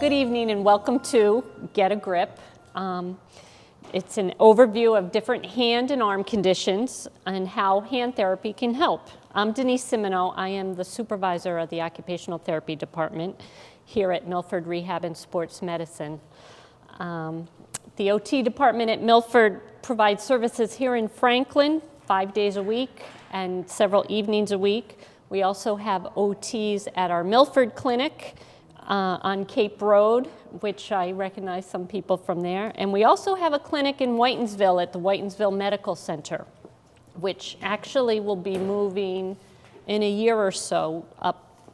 good evening and welcome to Get a Grip. It's an overview of different hand and arm conditions and how hand therapy can help. I'm Denise Simoneau. I am the supervisor of the occupational therapy department here at Milford Rehab and Sports Medicine. The OT department at Milford provides services here in Franklin 5 days a week and several evenings a week. We also have OTs at our Milford clinic on Cape Road, which I recognize some people from there. And we also have a clinic in Whitensville at the Whitensville Medical Center, which actually will be moving in a year or so up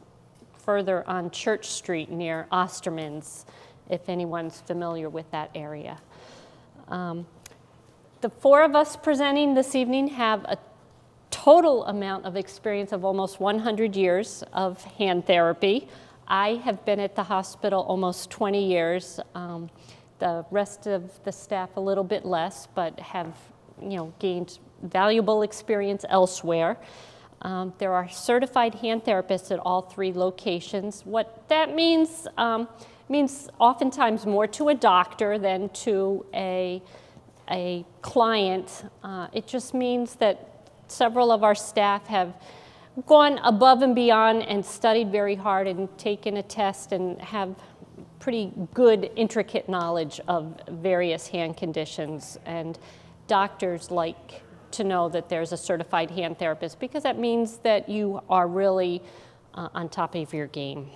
further on Church Street near Osterman's, if anyone's familiar with that area. The four of us presenting this evening have a total amount of experience of almost 100 years of hand therapy. I have been at the hospital almost 20 years. The rest of the staff a little bit less, but have gained valuable experience elsewhere. There are certified hand therapists at all three locations. What that means means oftentimes more to a doctor than to a client. It just means that several of our staff have gone above and beyond and studied very hard and taken a test and have pretty good, intricate knowledge of various hand conditions. And doctors like to know that there's a certified hand therapist because that means that you are really on top of your game.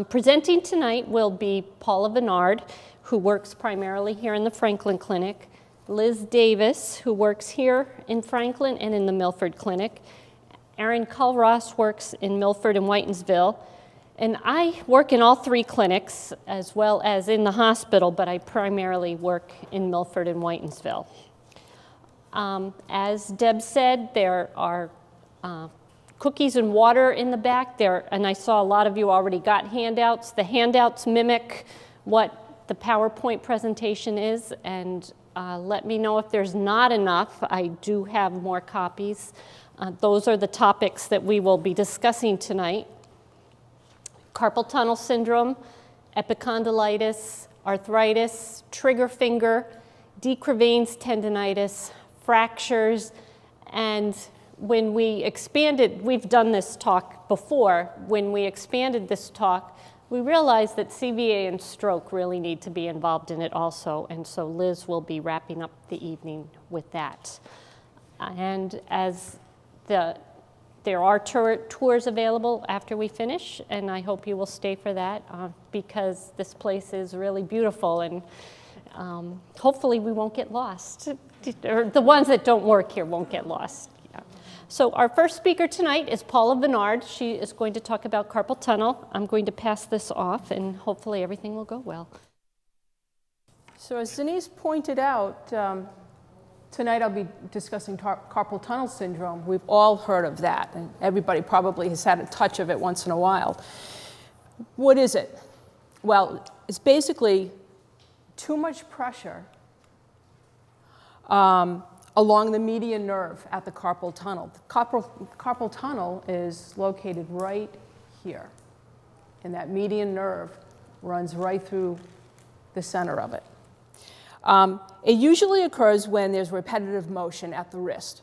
Presenting tonight will be Paula Vennard, who works primarily here in the Franklin Clinic, Liz Davis, who works here in Franklin and in the Milford Clinic. Erin Culross works in Milford and Whitensville, and I work in all three clinics as well as in the hospital, but I primarily work in Milford and Whitensville. As Deb said, there are cookies and water in the back there, and I saw a lot of you already got handouts. The handouts mimic what the PowerPoint presentation is, and let me know if there's not enough. I do have more copies. Those are the topics that we will be discussing tonight. Carpal tunnel syndrome, epicondylitis, arthritis, trigger finger, decrevein's tendinitis, fractures, and when we expanded, we've done this talk before, when we expanded this talk, we realized that CVA and stroke really need to be involved in it also, and so Liz will be wrapping up the evening with that. And as there are tours available after we finish, and I hope you will stay for that because this place is really beautiful, and hopefully we won't get lost, or the ones that don't work here won't get lost. Yeah. So our first speaker tonight is Paula Vennard. She is going to talk about carpal tunnel. I'm going to pass this off, and hopefully everything will go well. So as Denise pointed out, tonight I'll be discussing carpal tunnel syndrome. We've all heard of that, and everybody probably has had a touch of it once in a while. What is it? Well, it's basically too much pressure along the median nerve at the carpal tunnel. The carpal tunnel is located right here, and that median nerve runs right through the center of it. It usually occurs when there's repetitive motion at the wrist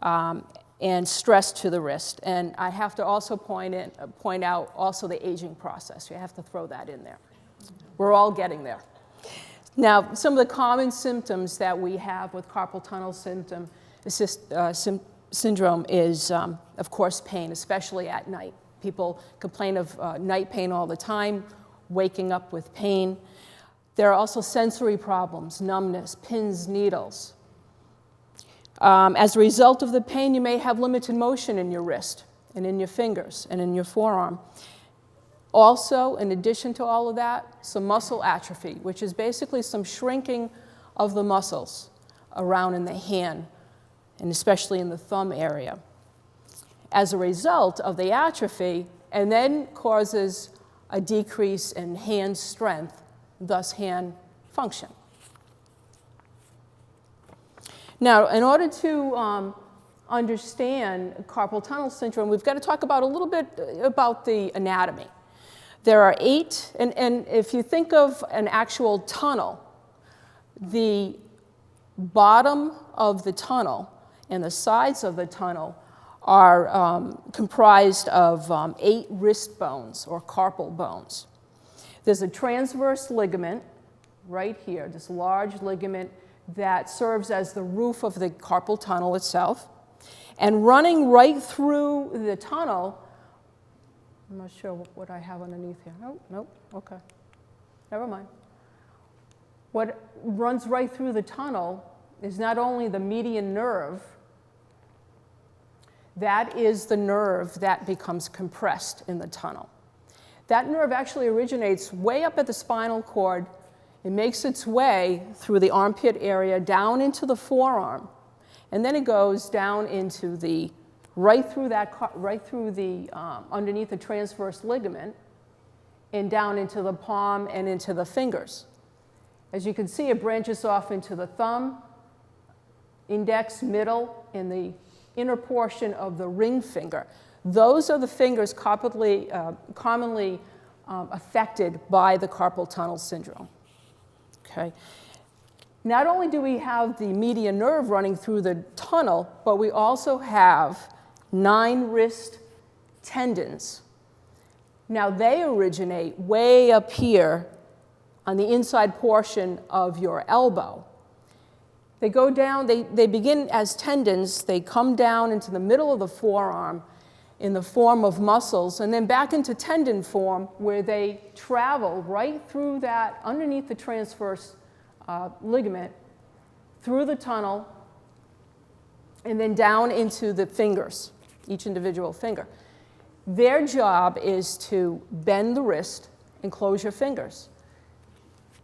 and stress to the wrist. And I have to also point out also the aging process. You have to throw that in there. We're all getting there. Now, some of the common symptoms that we have with carpal tunnel syndrome is, of course, pain, especially at night. People complain of night pain all the time, waking up with pain. There are also sensory problems, numbness, pins, needles. As a result of the pain, you may have limited motion in your wrist and in your fingers and in your forearm. Also, in addition to all of that, some muscle atrophy, which is basically some shrinking of the muscles around in the hand, and especially in the thumb area. As a result of the atrophy, and then causes a decrease in hand strength, thus hand function. Now, in order to understand carpal tunnel syndrome, we've got to talk about a little bit about the anatomy. There are 8, and if you think of an actual tunnel, the bottom of the tunnel and the sides of the tunnel are comprised of 8 wrist bones or carpal bones. There's a transverse ligament right here, this large ligament that serves as the roof of the carpal tunnel itself. And running right through the tunnel, I'm not sure what I have underneath here. Oh, nope, okay. Never mind. What runs right through the tunnel is not only the median nerve, that is the nerve that becomes compressed in the tunnel. That nerve actually originates way up at the spinal cord. It makes its way through the armpit area down into the forearm, and then it goes down into the right through the underneath the transverse ligament and down into the palm and into the fingers. As you can see, it branches off into the thumb, index, middle, and the inner portion of the ring finger. Those are the fingers commonly affected by the carpal tunnel syndrome. Okay. Not only do we have the median nerve running through the tunnel, but we also have 9 wrist tendons. Now they originate way up here on the inside portion of your elbow. They go down, they begin as tendons, they come down into the middle of the forearm in the form of muscles, and then back into tendon form where they travel right through that, underneath the transverse ligament, through the tunnel, and then down into the fingers, each individual finger. Their job is to bend the wrist and close your fingers.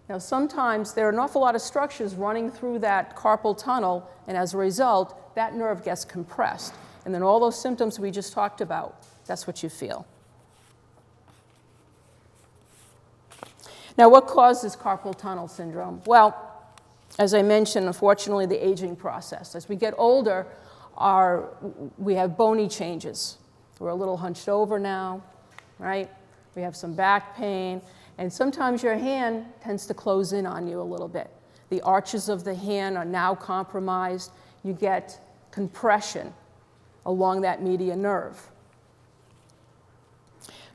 Now, sometimes there are an awful lot of structures running through that carpal tunnel, and as a result, that nerve gets compressed. And then all those symptoms we just talked about, that's what you feel. Now, what causes carpal tunnel syndrome? Well, as I mentioned, unfortunately, the aging process. As we get older, we have bony changes. We're a little hunched over now, right? We have some back pain. And sometimes your hand tends to close in on you a little bit. The arches of the hand are now compromised. You get compression along that median nerve.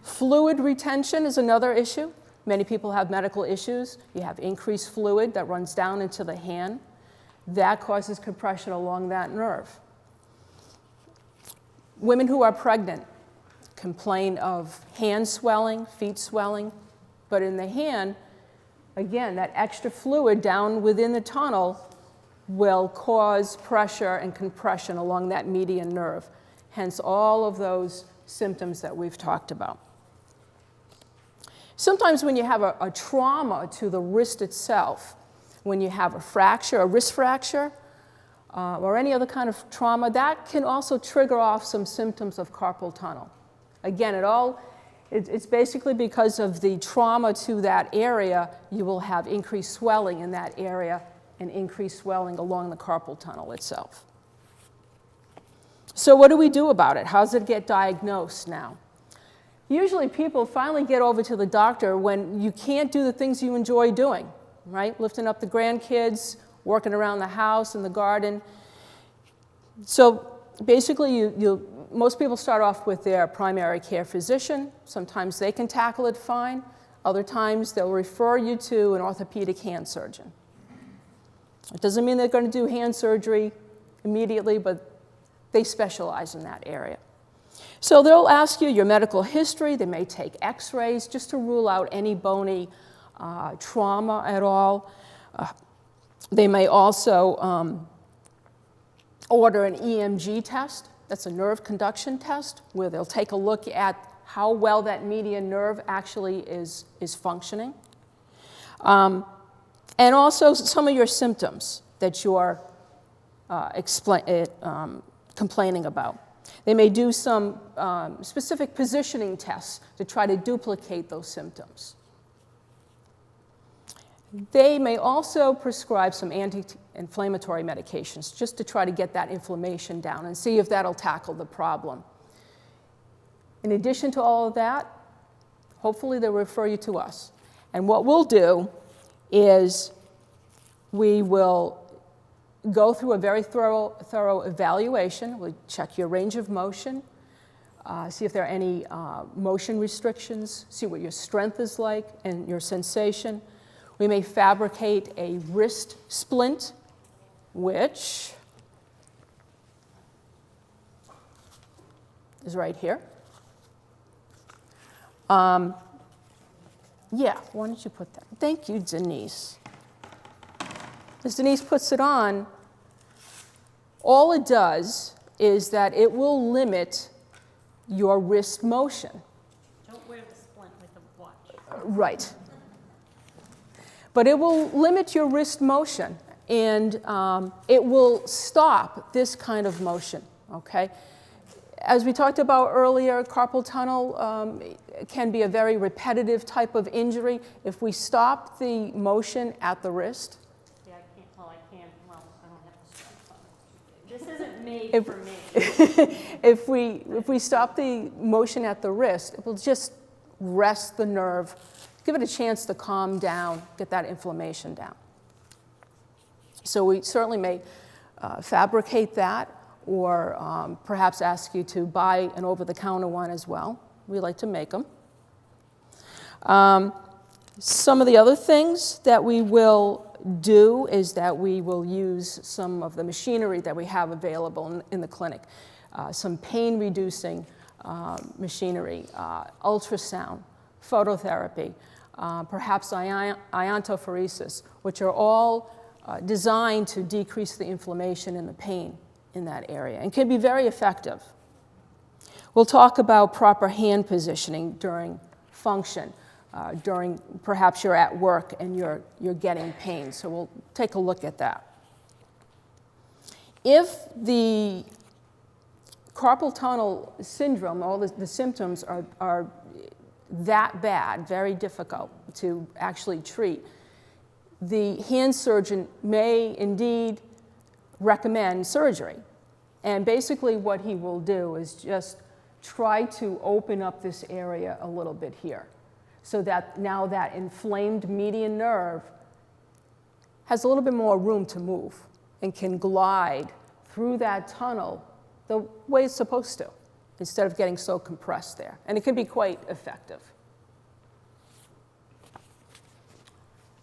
Fluid retention is another issue. Many people have medical issues. You have increased fluid that runs down into the hand. That causes compression along that nerve. Women who are pregnant complain of hand swelling, feet swelling. But in the hand, again, that extra fluid down within the tunnel will cause pressure and compression along that median nerve. Hence all of those symptoms that we've talked about. Sometimes when you have a trauma to the wrist itself, when you have a fracture, a wrist fracture, or any other kind of trauma, that can also trigger off some symptoms of carpal tunnel. Again, it's basically because of the trauma to that area, you will have increased swelling in that area and increased swelling along the carpal tunnel itself. So what do we do about it? How does it get diagnosed now? Usually people finally get over to the doctor when you can't do the things you enjoy doing, right? Lifting up the grandkids, working around the house and the garden. So basically most people start off with their primary care physician. Sometimes they can tackle it fine. Other times they'll refer you to an orthopedic hand surgeon. It doesn't mean they're going to do hand surgery immediately, but they specialize in that area. So they'll ask you your medical history. They may take x-rays just to rule out any bony trauma at all. They may also order an EMG test. That's a nerve conduction test where they'll take a look at how well that median nerve actually is functioning. And also some of your symptoms that you're complaining about. They may do some specific positioning tests to try to duplicate those symptoms. They may also prescribe some anti-inflammatory medications just to try to get that inflammation down and see if that'll tackle the problem. In addition to all of that, hopefully they'll refer you to us. And what we'll do is we will go through a very thorough evaluation. We'll check your range of motion, see if there are any motion restrictions, see what your strength is like and your sensation. We may fabricate a wrist splint, which is right here. Yeah, why don't you put that? Thank you, Denise. As Denise puts it on, all it does is that it will limit your wrist motion. Don't wear the splint with a watch. Right. But it will limit your wrist motion, and it will stop this kind of motion, okay? As we talked about earlier, carpal tunnel can be a very repetitive type of injury. If we stop the motion at the wrist, this isn't made for me. if we stop the motion at the wrist, it will just rest the nerve, give it a chance to calm down, get that inflammation down. So we certainly may fabricate that, or perhaps ask you to buy an over-the-counter one as well. We like to make them. Some of the other things that we will do is that we will use some of the machinery that we have available in the clinic. Some pain-reducing machinery, ultrasound, phototherapy, perhaps iontophoresis, which are all designed to decrease the inflammation and the pain in that area, and can be very effective. We'll talk about proper hand positioning during function, during perhaps you're at work and you're getting pain, so we'll take a look at that. If the carpal tunnel syndrome, all the symptoms are that bad, very difficult to actually treat, the hand surgeon may indeed recommend surgery. And basically what he will do is just try to open up this area a little bit here, so that now that inflamed median nerve has a little bit more room to move and can glide through that tunnel the way it's supposed to, instead of getting so compressed there. And it can be quite effective.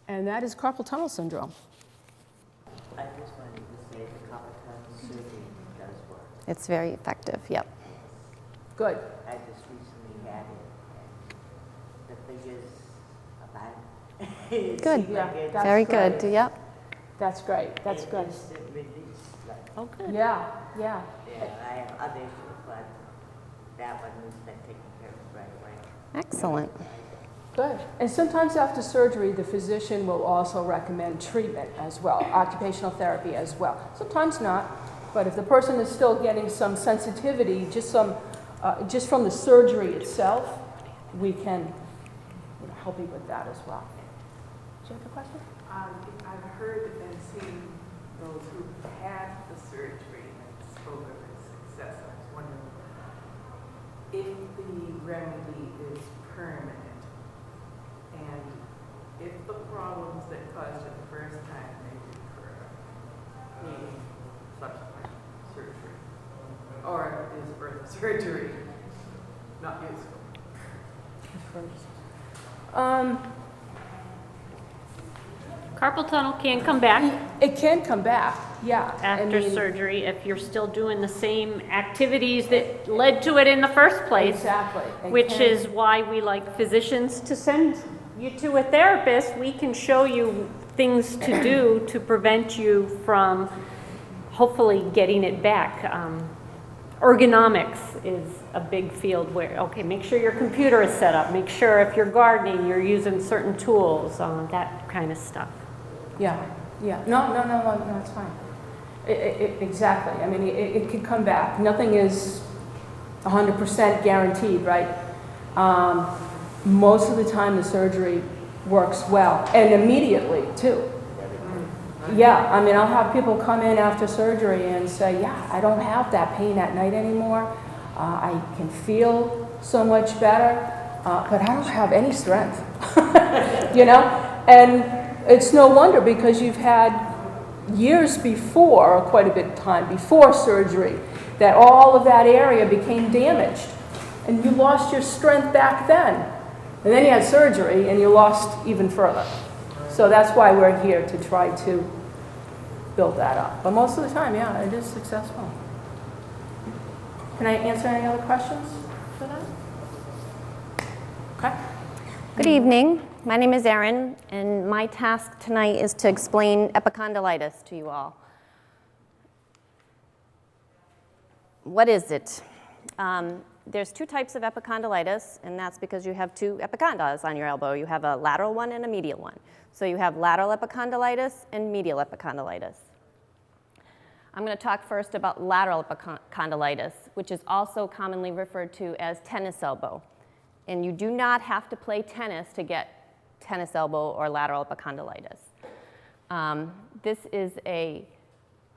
And that is carpal tunnel syndrome. I just wanted to say the carpal tunnel surgery does work. It's very effective, yep. Good. I just recently had it, and the figures about it. Good. Yeah, Like that's Very great. good, yep. That's great. That's good. Instant release. Like, Oh, good. Yeah, yeah. yeah, I have other issues, but that one has been taken care of right away. Excellent. Good. And sometimes after surgery, the physician will also recommend treatment as well, occupational therapy as well. Sometimes not, but if the person is still getting some sensitivity, just from the surgery itself, we can help you with that as well. Do you have a question? I've heard and seen those who had the surgery and spoke of its success. I was wondering if the remedy is permanent, and if the problems that caused it the first time may recur, needing subsequent surgery, or is further surgery not useful? Carpal tunnel can come back It can come back, yeah. after surgery if you're still doing the same activities that led to it in the first place. Exactly. It Which can- is why we like physicians to send you to a therapist. We can show you things to do to prevent you from hopefully getting it back. Ergonomics is a big field where, okay, make sure your computer is set up. Make sure if you're gardening, you're using certain tools, that kind of stuff. Yeah, yeah. No, it's fine. Exactly. I mean, it can come back. Nothing is 100% guaranteed, right? Most of the time, the surgery works well, and immediately, too. Yeah, I mean, I'll have people come in after surgery and say, yeah, I don't have that pain at night anymore. I can feel so much better. but I don't have any strength, you know? And it's no wonder, because you've had years before, or quite a bit of time before surgery, that all of that area became damaged. And you lost your strength back then. And then you had surgery and you lost even further. So that's why we're here, to try to build that up. But most of the time, yeah, it is successful. Can I answer any other questions for that? Okay. Good evening. My name is Erin, and my task tonight is to explain epicondylitis to you all. What is it? There's two types of epicondylitis, and that's because you have two epicondyles on your elbow. You have a lateral one and a medial one. So you have lateral epicondylitis and medial epicondylitis. I'm going to talk first about lateral epicondylitis, which is also commonly referred to as tennis elbow. And you do not have to play tennis to get tennis elbow or lateral epicondylitis. This is a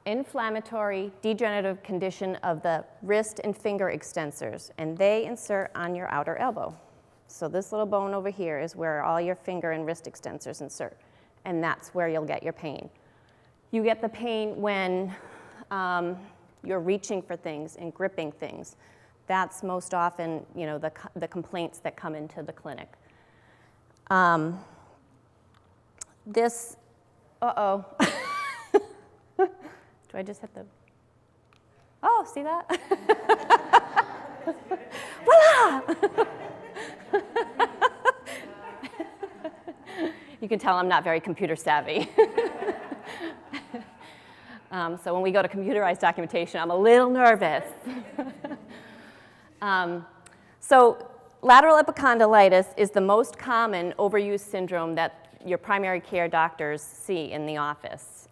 inflammatory degenerative condition of the wrist and finger extensors, and they insert on your outer elbow. So this little bone over here is where all your finger and wrist extensors insert, and that's where you'll get your pain. You get the pain when you're reaching for things and gripping things. That's most often, you know, the complaints that come into the clinic. Uh-oh. Do I just hit the, oh, see that? Voila! You can tell I'm not very computer savvy. So when we go to computerized documentation, I'm a little nervous. So lateral epicondylitis is the most common overuse syndrome that your primary care doctors see in the office.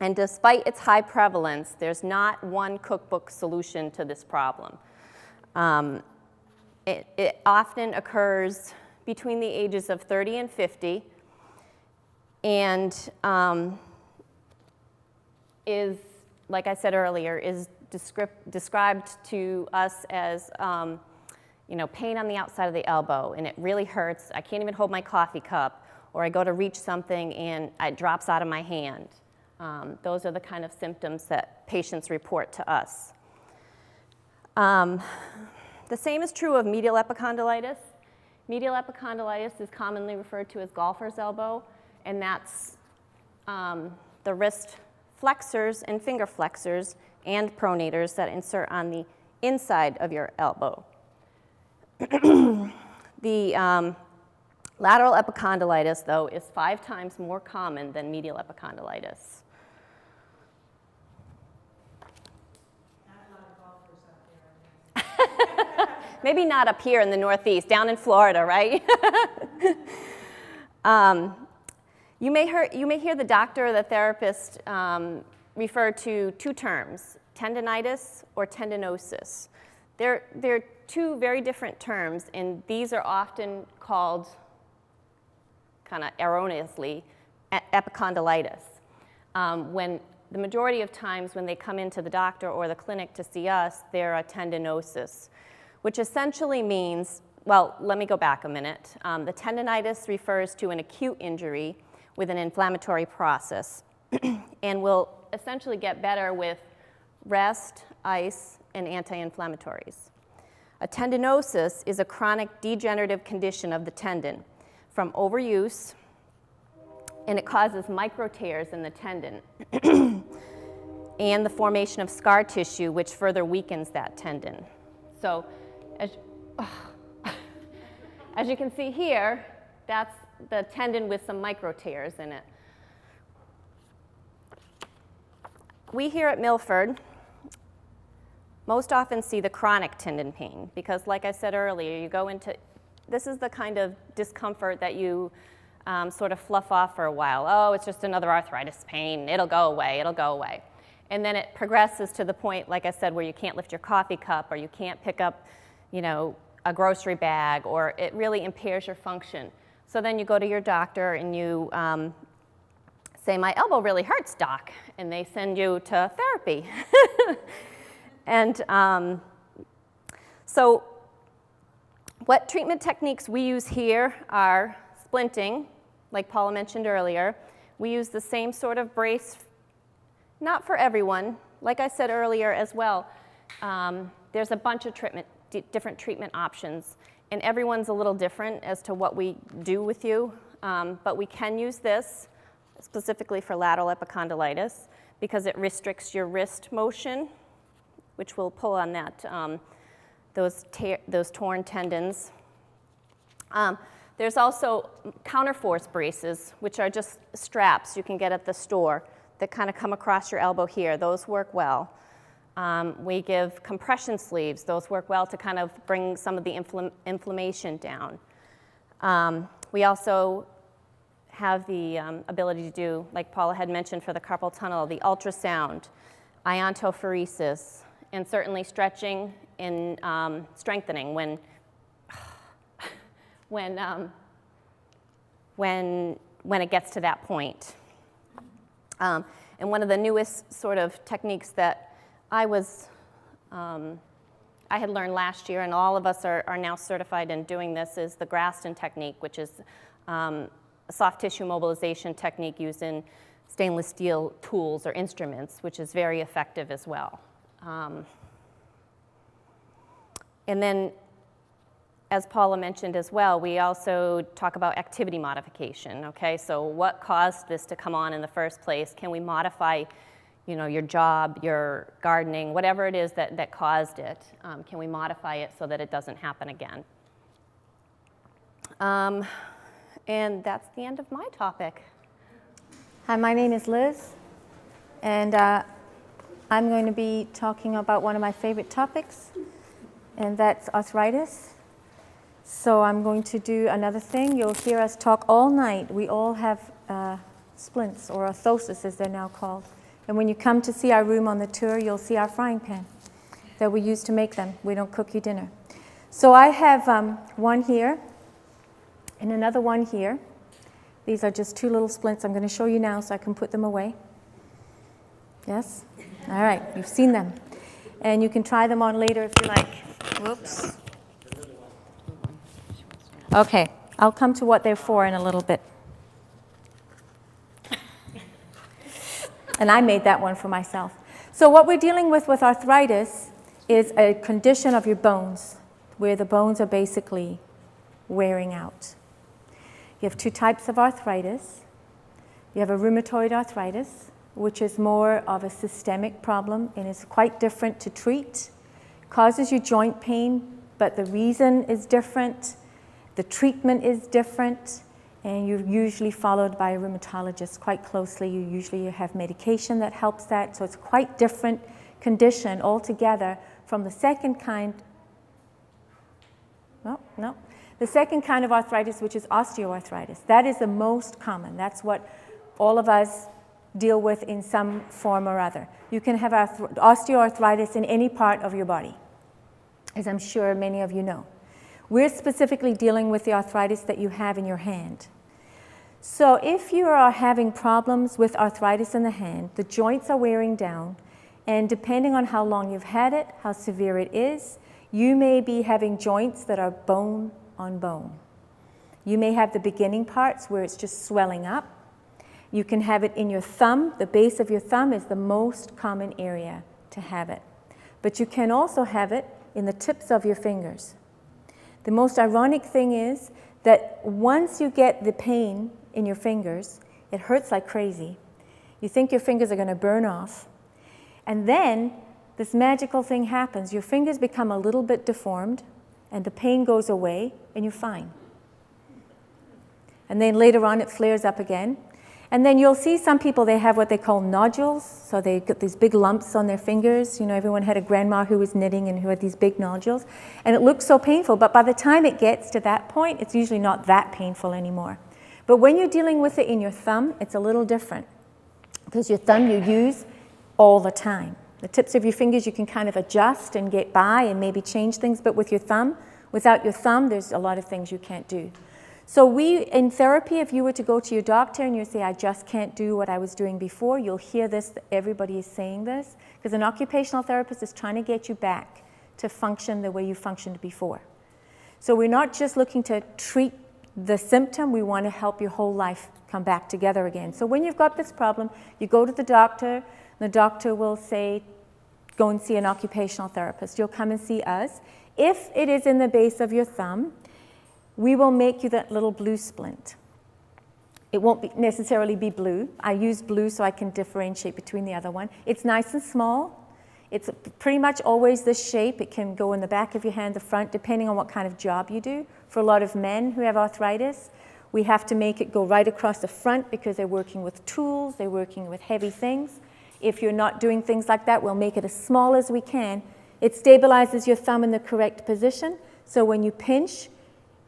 And despite its high prevalence, there's not one cookbook solution to this problem. It often occurs between the ages of 30 and 50, and is, like I said earlier, is described to us as you know, pain on the outside of the elbow, and it really hurts. I can't even hold my coffee cup, or I go to reach something and it drops out of my hand. Those are the kind of symptoms that patients report to us. The same is true of medial epicondylitis. Medial epicondylitis is commonly referred to as golfer's elbow, and that's the wrist flexors and finger flexors and pronators that insert on the inside of your elbow. The lateral epicondylitis, though, is 5 times more common than medial epicondylitis. Maybe not up here in the Northeast, down in Florida, right? You may hear the doctor or the therapist refer to 2 terms, tendinitis or tendinosis. They're 2 very different terms, and these are often called, kind of erroneously, epicondylitis. When the majority of times when they come into the doctor or the clinic to see us, they're a tendinosis, which essentially means, well, let me go back a minute. The tendinitis refers to an acute injury with an inflammatory process and will essentially get better with rest, ice, and anti-inflammatories. A tendinosis is a chronic degenerative condition of the tendon from overuse, and it causes micro tears in the tendon and the formation of scar tissue, which further weakens that tendon. So as you can see here, that's the tendon with some micro tears in it. We here at Milford most often see the chronic tendon pain because, like I said earlier, you go into, this is the kind of discomfort that you sort of fluff off for a while. Oh, it's just another arthritis pain. It'll go away. It'll go away. And then it progresses to the point, like I said, where you can't lift your coffee cup or you can't pick up, you know, a grocery bag, or it really impairs your function. So then you go to your doctor and you say, my elbow really hurts, doc, and they send you to therapy. And so What treatment techniques we use here are splinting, like Paula mentioned earlier. We use the same sort of brace, not for everyone. Like I said earlier as well, there's a bunch of different treatment options, and everyone's a little different as to what we do with you. But we can use this specifically for lateral epicondylitis because it restricts your wrist motion, which will pull on that, those torn tendons. There's also counterforce braces, which are just straps you can get at the store that kind of come across your elbow here. Those work well. We give compression sleeves. Those work well to kind of bring some of the inflammation down. We also have the ability to do, like Paula had mentioned for the carpal tunnel, the ultrasound, iontophoresis, and certainly stretching and strengthening when it gets to that point. And one of the newest sort of techniques that I had learned last year, and all of us are now certified in doing this, is the Graston technique, which is a soft tissue mobilization technique used in stainless steel tools or instruments, which is very effective as well. And then, as Paula mentioned as well, we also talk about activity modification, okay? So what caused this to come on in the first place? Can we modify, your job, your gardening, whatever it is that caused it? Can we modify it so that it doesn't happen again? And that's the end of my topic. Hi, my name is Liz, and I'm going to be talking about one of my favorite topics, and that's arthritis. So I'm going to do another thing. You'll hear us talk all night. We all have splints, or orthosis as they're now called. And when you come to see our room on the tour, you'll see our frying pan that we use to make them. We don't cook you dinner. So I have one here and another one here. These are just two little splints. I'm going to show you now so I can put them away. Yes? All right, you've seen them. And you can try them on later if you like. Whoops. Okay, I'll come to what they're for in a little bit. And I made that one for myself. So what we're dealing with arthritis is a condition of your bones, where the bones are basically wearing out. You have two types of arthritis. You have a rheumatoid arthritis, which is more of a systemic problem and is quite different to treat. Causes you joint pain, but the reason is different. The treatment is different, and you're usually followed by a rheumatologist quite closely. You usually have medication that helps that, so it's a quite different condition altogether from the second kind. The second kind of arthritis, which is osteoarthritis. That is the most common. That's what all of us deal with in some form or other. You can have osteoarthritis in any part of your body, as I'm sure many of you know. We're specifically dealing with the arthritis that you have in your hand. So if you are having problems with arthritis in the hand, the joints are wearing down, and depending on how long you've had it, how severe it is, you may be having joints that are bone on bone. You may have the beginning parts where it's just swelling up. You can have it in your thumb. The base of your thumb is the most common area to have it. But you can also have it in the tips of your fingers. The most ironic thing is that once you get the pain in your fingers, it hurts like crazy. You think your fingers are going to burn off. And then this magical thing happens. Your fingers become a little bit deformed, and the pain goes away, and you're fine. And then later on, it flares up again. And then you'll see some people, they have what they call nodules. So they get these big lumps on their fingers. Everyone had a grandma who was knitting and who had these big nodules. And it looks so painful, but by the time it gets to that point, it's usually not that painful anymore. But when you're dealing with it in your thumb, it's a little different, because your thumb you use all the time. The tips of your fingers you can kind of adjust and get by and maybe change things, but with your thumb, without your thumb, there's a lot of things you can't do. So in therapy, if you were to go to your doctor and you say, I just can't do what I was doing before, you'll hear this, everybody is saying this, because an occupational therapist is trying to get you back to function the way you functioned before. So we're not just looking to treat the symptom, we want to help your whole life come back together again. So when you've got this problem, you go to the doctor, and the doctor will say, go and see an occupational therapist. You'll come and see us. If it is in the base of your thumb, we will make you that little blue splint. It won't necessarily be blue. I use blue so I can differentiate between the other one. It's nice and small. It's pretty much always this shape. It can go in the back of your hand, the front, depending on what kind of job you do. For a lot of men who have arthritis, we have to make it go right across the front because they're working with tools, they're working with heavy things. If you're not doing things like that, we'll make it as small as we can. It stabilizes your thumb in the correct position, so when you pinch,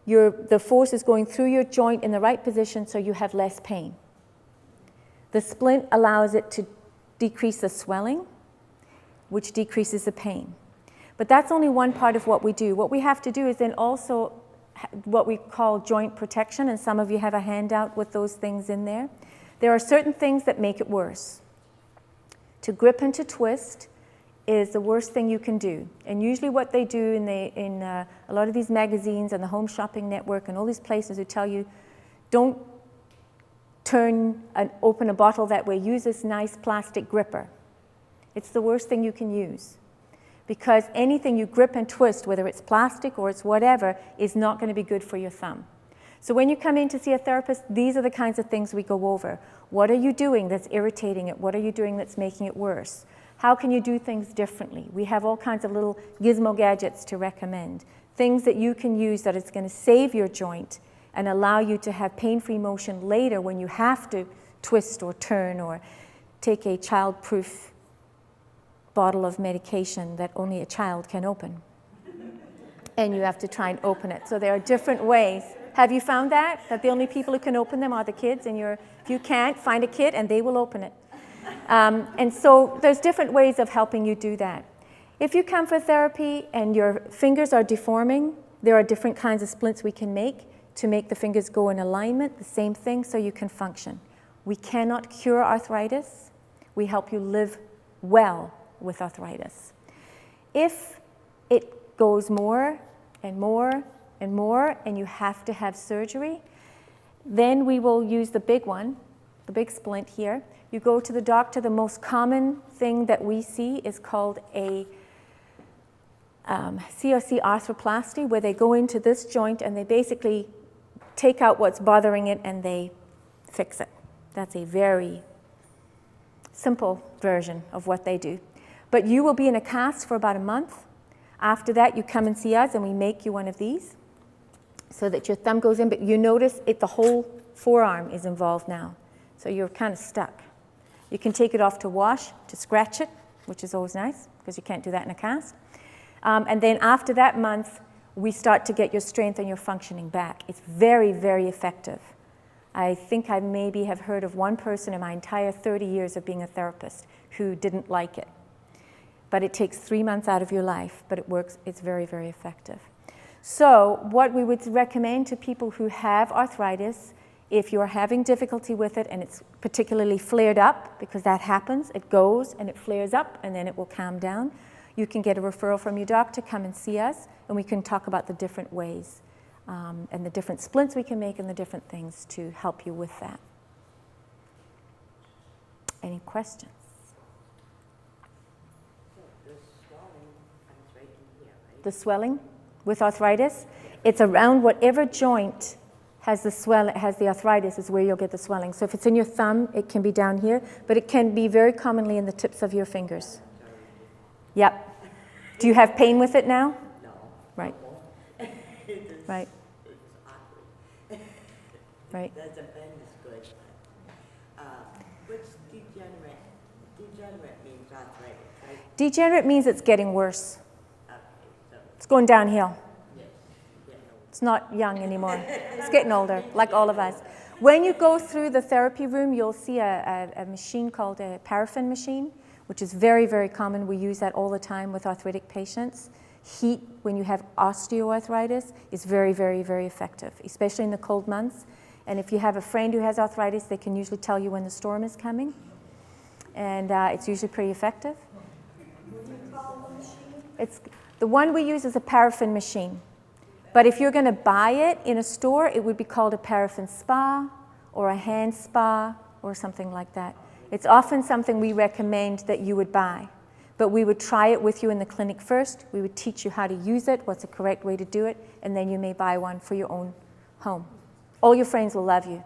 the force is going through your joint in the right position so you have less pain. The splint allows it to decrease the swelling, which decreases the pain. But that's only one part of what we do. What we have to do is then also what we call joint protection, and some of you have a handout with those things in there. There are certain things that make it worse. To grip and to twist is the worst thing you can do. And usually what they do in a lot of these magazines and the Home Shopping Network and all these places who tell you, don't open a bottle that way, use this nice plastic gripper. It's the worst thing you can use. Because anything you grip and twist, whether it's plastic or it's whatever, is not going to be good for your thumb. So when you come in to see a therapist, these are the kinds of things we go over. What are you doing that's irritating it? What are you doing that's making it worse? How can you do things differently? We have all kinds of little gizmo gadgets to recommend. Things that you can use that is going to save your joint and allow you to have pain-free motion later when you have to twist or turn or take a child-proof bottle of medication that only a child can open. And you have to try and open it. So there are different ways. Have you found that? That the only people who can open them are the kids, and if you can't, find a kid and they will open it. And so there's different ways of helping you do that. If you come for therapy and your fingers are deforming, there are different kinds of splints we can make to make the fingers go in alignment, the same thing, so you can function. We cannot cure arthritis. We help you live well with arthritis. If it goes more and more and more and you have to have surgery, then we will use the big one, the big splint here. You go to the doctor. The most common thing that we see is called a COC arthroplasty, where they go into this joint and they basically take out what's bothering it and they fix it. That's a very simple version of what they do. But you will be in a cast for about a month. After that, you come and see us and we make you one of these so that your thumb goes in, but you notice the whole forearm is involved now. So you're kind of stuck. You can take it off to wash, to scratch it, which is always nice because you can't do that in a cast. And then after that month, we start to get your strength and your functioning back. It's very, very effective. I think I maybe have heard of one person in my entire 30 years of being a therapist who didn't like it. But it takes 3 months out of your life, but it works. It's very, very effective. So what we would recommend to people who have arthritis, if you're having difficulty with it and it's particularly flared up, because that happens, it goes and it flares up and then it will calm down, you can get a referral from your doctor, come and see us, and we can talk about the different ways and the different splints we can make and the different things to help you with that. Any questions? The swelling with arthritis, it's around whatever joint has the arthritis is where you'll get the swelling. So if it's in your thumb, it can be down here, but it can be very commonly in the tips of your fingers. Yep. Do you have pain with it now? No. Right. Right. It's awkward. Right. The bend is good. What's degenerate? Degenerate means arthritis, right? Degenerate means it's getting worse. Okay, so It's going downhill. yes, getting old. It's not young anymore. It's getting older, like all of us. When you go through the therapy room, you'll see a machine called a paraffin machine, which is very, very common. We use that all the time with arthritic patients. Heat, when you have osteoarthritis, is very, very, very effective, especially in the cold months. And if you have a friend who has arthritis, they can usually tell you when the storm is coming. And it's usually pretty effective. What do you call the machine? The one we use is a paraffin machine. But if you're going to buy it in a store, it would be called a paraffin spa or a hand spa or something like that. It's often something we recommend that you would buy. But we would try it with you in the clinic first. We would teach you how to use it, what's the correct way to do it, and then you may buy one for your own home. All your friends will love you.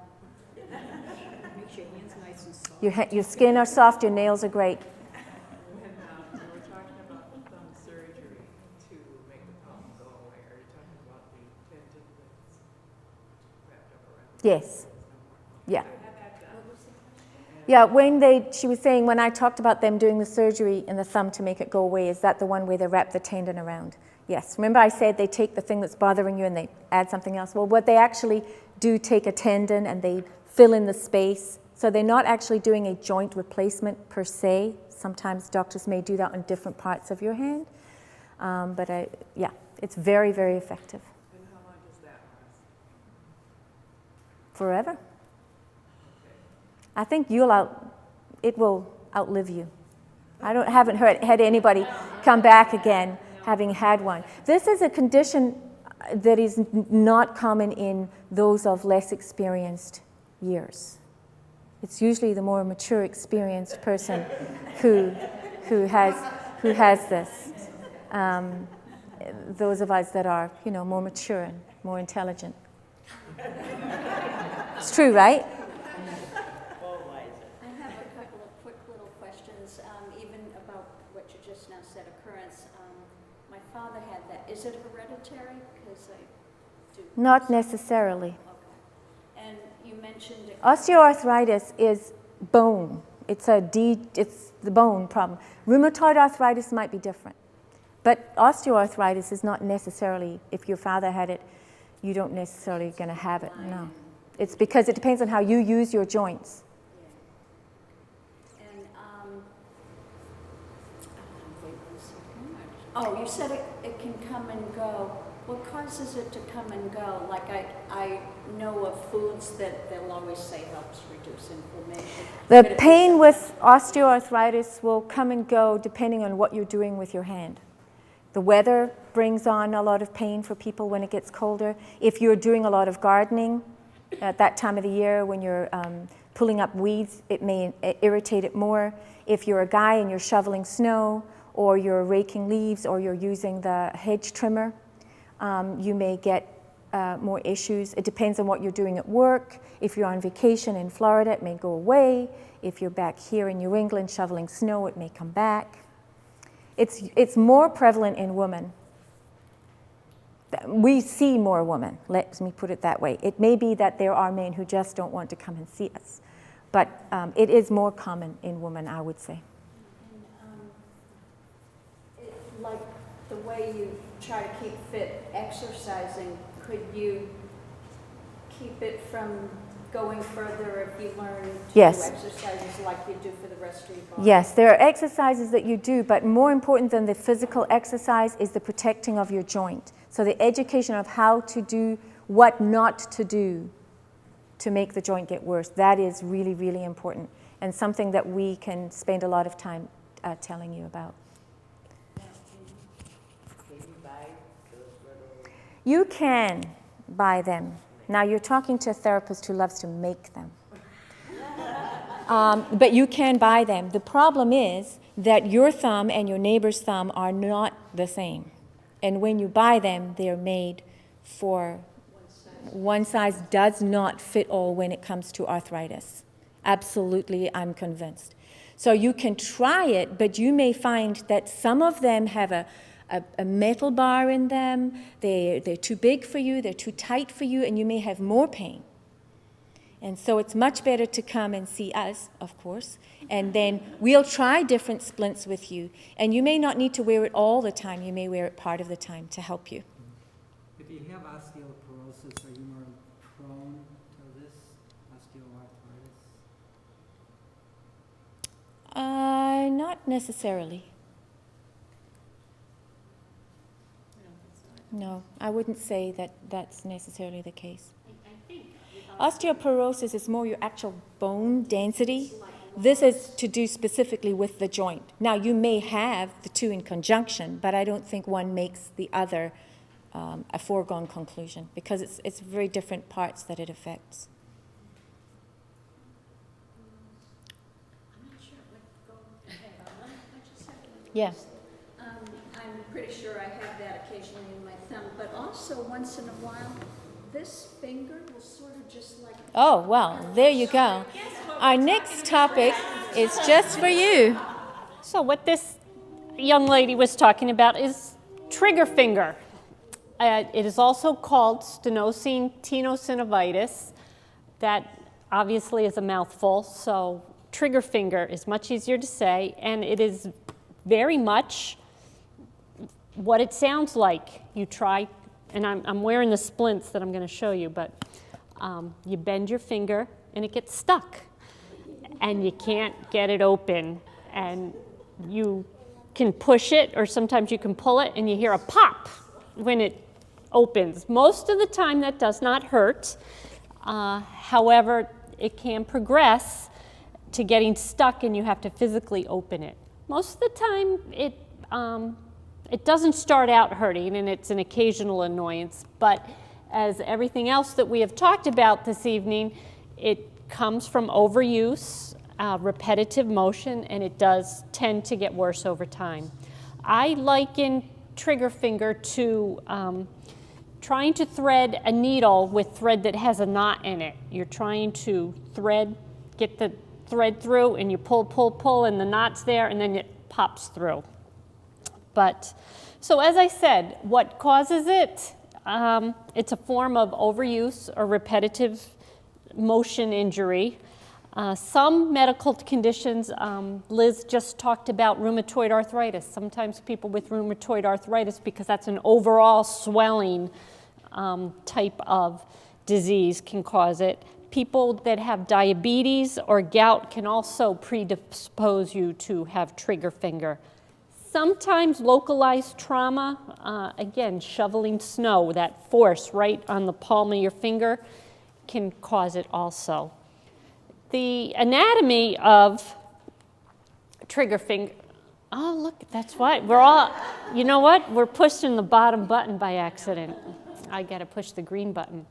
Makes your hands nice and soft. Your skin are soft, your nails are great. When we were talking about the thumb surgery to make the thumb go away, are you talking about the tendon that's wrapped up around? Yes. Yeah. Yeah, she was saying when I talked about them doing the surgery in the thumb to make it go away, is that the one where they wrap the tendon around? Yes. Remember I said they take the thing that's bothering you and they add something else? Well, what they actually do take a tendon and they fill in the space. So they're not actually doing a joint replacement per se. Sometimes doctors may do that on different parts of your hand. Yeah, it's very, very effective. And how long does that last? Forever. I think it will outlive you. Haven't had anybody come back again having had one. This is a condition that is not common in those of less experienced years. It's usually the more mature, experienced person who has this. Those of us that are, more mature and more intelligent. It's true, right? I have a couple of quick little questions, even about what you just now said, occurrence. My father had that. Is it hereditary? Because I do. Not necessarily. Okay. And you mentioned it. Osteoarthritis is bone. It's the bone problem. Rheumatoid arthritis might be different. But osteoarthritis is not necessarily, if your father had it, you don't necessarily going to have it. No. It's because it depends on how you use your joints. And, wait 1 second. Oh, you said it can come and go. What causes it to come and go? Like I know of foods that they'll always say helps reduce inflammation. The But if pain it's- with osteoarthritis will come and go depending on what you're doing with your hand. The weather brings on a lot of pain for people when it gets colder. If you're doing a lot of gardening at that time of the year when you're pulling up weeds, it may irritate it more. If you're a guy and you're shoveling snow or you're raking leaves or you're using the hedge trimmer, you may get more issues. It depends on what you're doing at work. If you're on vacation in Florida, it may go away. If you're back here in New England shoveling snow, it may come back. It's more prevalent in women. We see more women, let me put it that way. It may be that there are men who just don't want to come and see us, but it is more common in women, I would say. And, like the way you try to keep fit exercising, could you keep it from going further if you learn to Yes. do exercises like you do for the rest of your body? Yes, there are exercises that you do, but more important than the physical exercise is the protecting of your joint. So the education of how to do, what not to do to make the joint get worse, that is really, really important and something that we can spend a lot of time telling you about. Can you buy those little? You can buy them. Now you're talking to a therapist who loves to make them. But you can buy them. The problem is that your thumb and your neighbor's thumb are not the same. And when you buy them, they're made for one size does not fit all when it comes to arthritis. Absolutely, I'm convinced. So you can try it, but you may find that some of them have a metal bar in them, they're too big for you, they're too tight for you, and you may have more pain. And so it's much better to come and see us, of course, and then we'll try different splints with you. And you may not need to wear it all the time, you may wear it part of the time to help you. If you have osteoporosis, are you more prone to this osteoarthritis? Not necessarily. No, I wouldn't say that that's necessarily the case. Osteoporosis is more your actual bone density. This is to do specifically with the joint. Now, you may have the two in conjunction, but I don't think one makes the other a foregone conclusion, because it's very different parts that it affects. Yeah. I'm pretty sure I have that occasionally in my thumb, but also once in a while, this finger will sort of just like... Oh, well, there you go. Our next topic is just for you. So what this young lady was talking about is trigger finger. It is also called stenosine tenosynovitis. That obviously is a mouthful, so trigger finger is much easier to say, and it is very much what it sounds like. You try, and I'm wearing the splints that I'm going to show you, but you bend your finger and it gets stuck, and you can't get it open, and you can push it, or sometimes you can pull it and you hear a pop when it opens. Most of the time that does not hurt. However, it can progress to getting stuck and you have to physically open it. Most of the time it doesn't start out hurting, and it's an occasional annoyance, but as everything else that we have talked about this evening, it comes from overuse, repetitive motion, and it does tend to get worse over time. I liken trigger finger to trying to thread a needle with thread that has a knot in it. You're trying to get the thread through, and you pull, and the knot's there, and then it pops through. But, so as I said, what causes it? It's a form of overuse or repetitive motion injury. Some medical conditions, Liz just talked about rheumatoid arthritis. Sometimes people with rheumatoid arthritis, because that's an overall swelling type of disease, can cause it. People that have diabetes or gout can also predispose you to have trigger finger. Sometimes localized trauma, again, shoveling snow, that force right on the palm of your finger can cause it also. The anatomy of trigger finger, oh look, that's why, we're all, you know what? We're pushing the bottom button by accident. I gotta push the green button.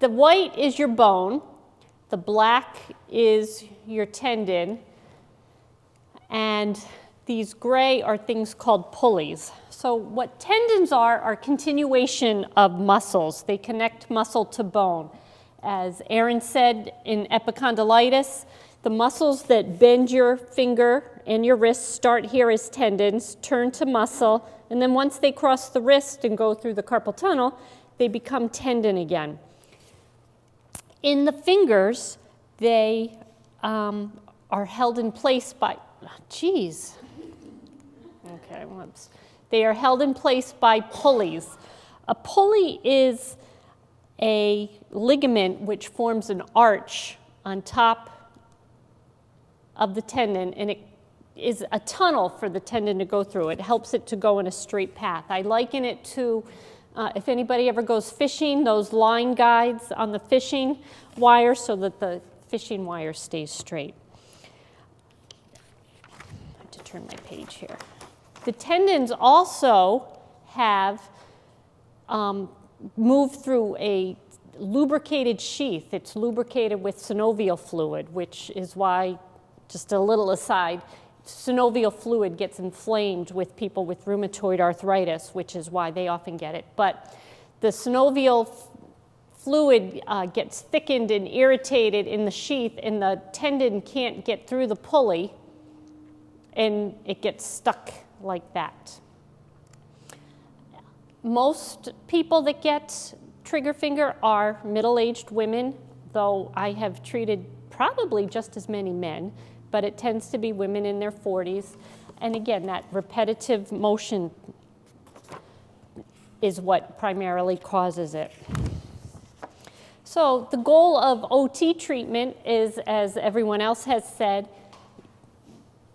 The white is your bone, the black is your tendon, and these gray are things called pulleys. So what tendons are continuation of muscles. They connect muscle to bone. As Erin said, in epicondylitis, the muscles that bend your finger and your wrist start here as tendons, turn to muscle, and then once they cross the wrist and go through the carpal tunnel, they become tendon again. In the fingers, they are held in place by, Okay, whoops. They are held in place by pulleys. A pulley is a ligament which forms an arch on top of the tendon, and it is a tunnel for the tendon to go through. It helps it to go in a straight path. I liken it to, if anybody ever goes fishing, those line guides on the fishing wire so that the fishing wire stays straight. I have to turn my page here. The tendons also have moved through a lubricated sheath. It's lubricated with synovial fluid, which is why, just a little aside, synovial fluid gets inflamed with people with rheumatoid arthritis, which is why they often get it. But the synovial fluid gets thickened and irritated in the sheath, and the tendon can't get through the pulley, and it gets stuck like that. Most people that get trigger finger are middle-aged women, though I have treated probably just as many men, but it tends to be women in their 40s. And again, that repetitive motion is what primarily causes it. So the goal of OT treatment is, as everyone else has said,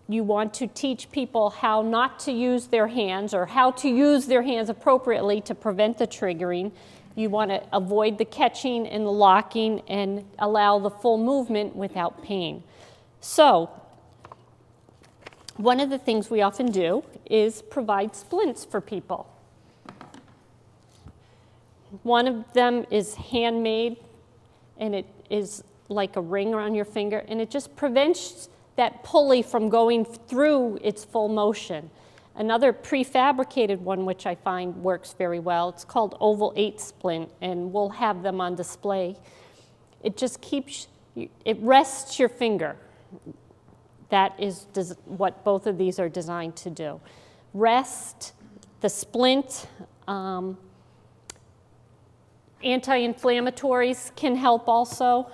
you want to teach people how not to use their hands, or how to use their hands appropriately to prevent the triggering. You want to avoid the catching and the locking and allow the full movement without pain. So one of the things we often do is provide splints for people. One of them is handmade, and it is like a ring around your finger, and it just prevents that pulley from going through its full motion. Another prefabricated one, which I find works very well, it's called Oval 8 Splint, and we'll have them on display. It just keeps, it rests your finger. That is what both of these are designed to do. Rest, the splint, anti-inflammatories can help also.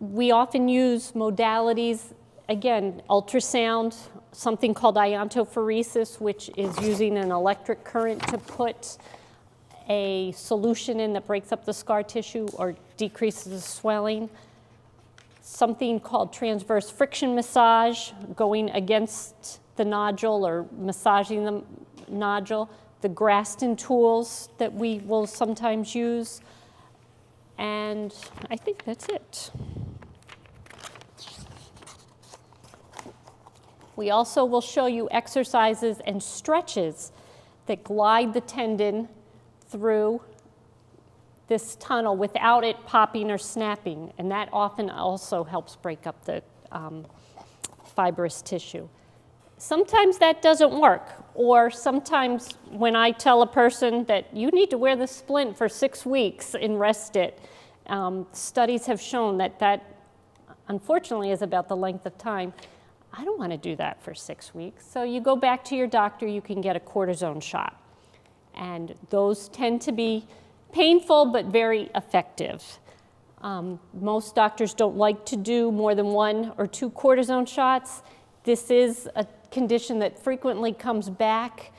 We often use modalities, again, ultrasound, something called iontophoresis, which is using an electric current to put a solution in that breaks up the scar tissue or decreases the swelling. Something called transverse friction massage, going against the nodule or massaging the nodule. The Graston tools that we will sometimes use. And I think that's it. We also will show you exercises and stretches that glide the tendon through this tunnel without it popping or snapping, and that often also helps break up the fibrous tissue. Sometimes that doesn't work, or sometimes when I tell a person that you need to wear the splint for 6 weeks and rest it, studies have shown that that unfortunately is about the length of time. I don't want to do that for 6 weeks. So you go back to your doctor, you can get a cortisone shot. And those tend to be painful but very effective. Most doctors don't like to do more than 1 or 2 cortisone shots. This is a condition that frequently comes back.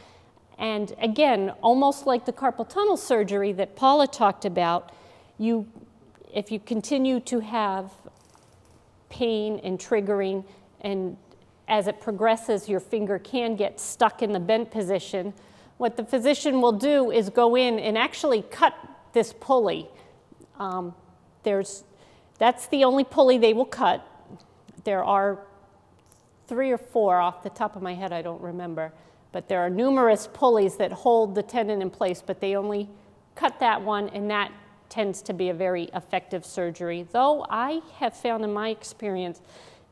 And again, almost like the carpal tunnel surgery that Paula talked about, if you continue to have pain and triggering, and as it progresses, your finger can get stuck in the bent position. What the physician will do is go in and actually cut this pulley. That's the only pulley they will cut. There are 3 or 4 off the top of my head, I don't remember, but there are numerous pulleys that hold the tendon in place, but they only cut that one, and that tends to be a very effective surgery. Though I have found in my experience,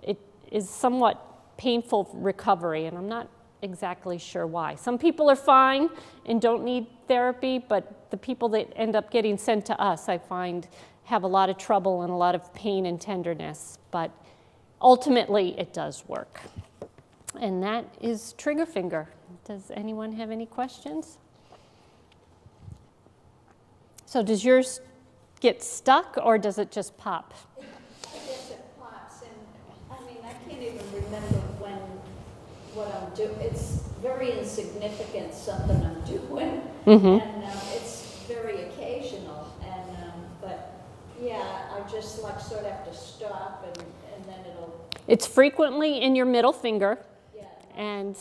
it is somewhat painful recovery, and I'm not exactly sure why. Some people are fine and don't need therapy, but the people that end up getting sent to us, I find, have a lot of trouble and a lot of pain and tenderness, but ultimately it does work. And that is trigger finger. Does anyone have any questions? So does yours get stuck, or does it just pop? I guess it pops, and I mean, I can't even remember what I'm doing. It's very insignificant, something I'm doing, and it's very occasional. And but yeah, I just like sort of have to stop, and then it'll. It's frequently in your middle finger, Yeah. and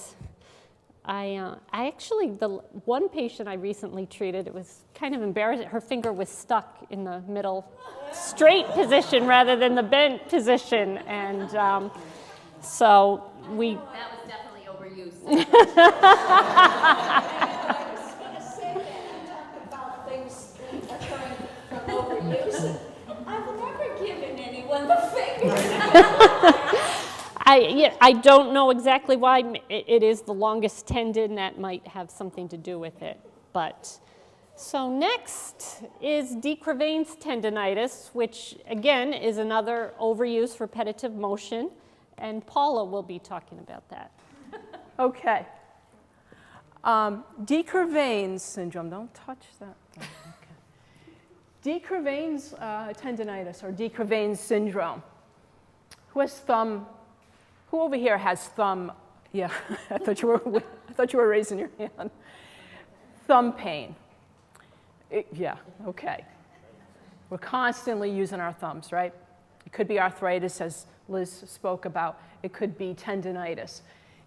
I actually, the one patient I recently treated, it was kind of embarrassing. Her finger was stuck in the middle straight position rather than the bent position, and so we. That was definitely overused. I was going to say that. Talk about things occurring from overuse. I've never given anyone the finger. I don't know exactly why. It is the longest tendon. That might have something to do with it. But so next is Decrement tendinitis, which again is another overuse repetitive motion. And Paula will be talking about that. Okay. Decrement syndrome. Don't touch that. Oh, okay. Decrement tendinitis or Decrement syndrome. Who has thumb? Who over here has thumb? Yeah, I thought you were raising your hand. Thumb pain. Yeah, okay. We're constantly using our thumbs, right? It could be arthritis, as Liz spoke about. It could be tendinitis.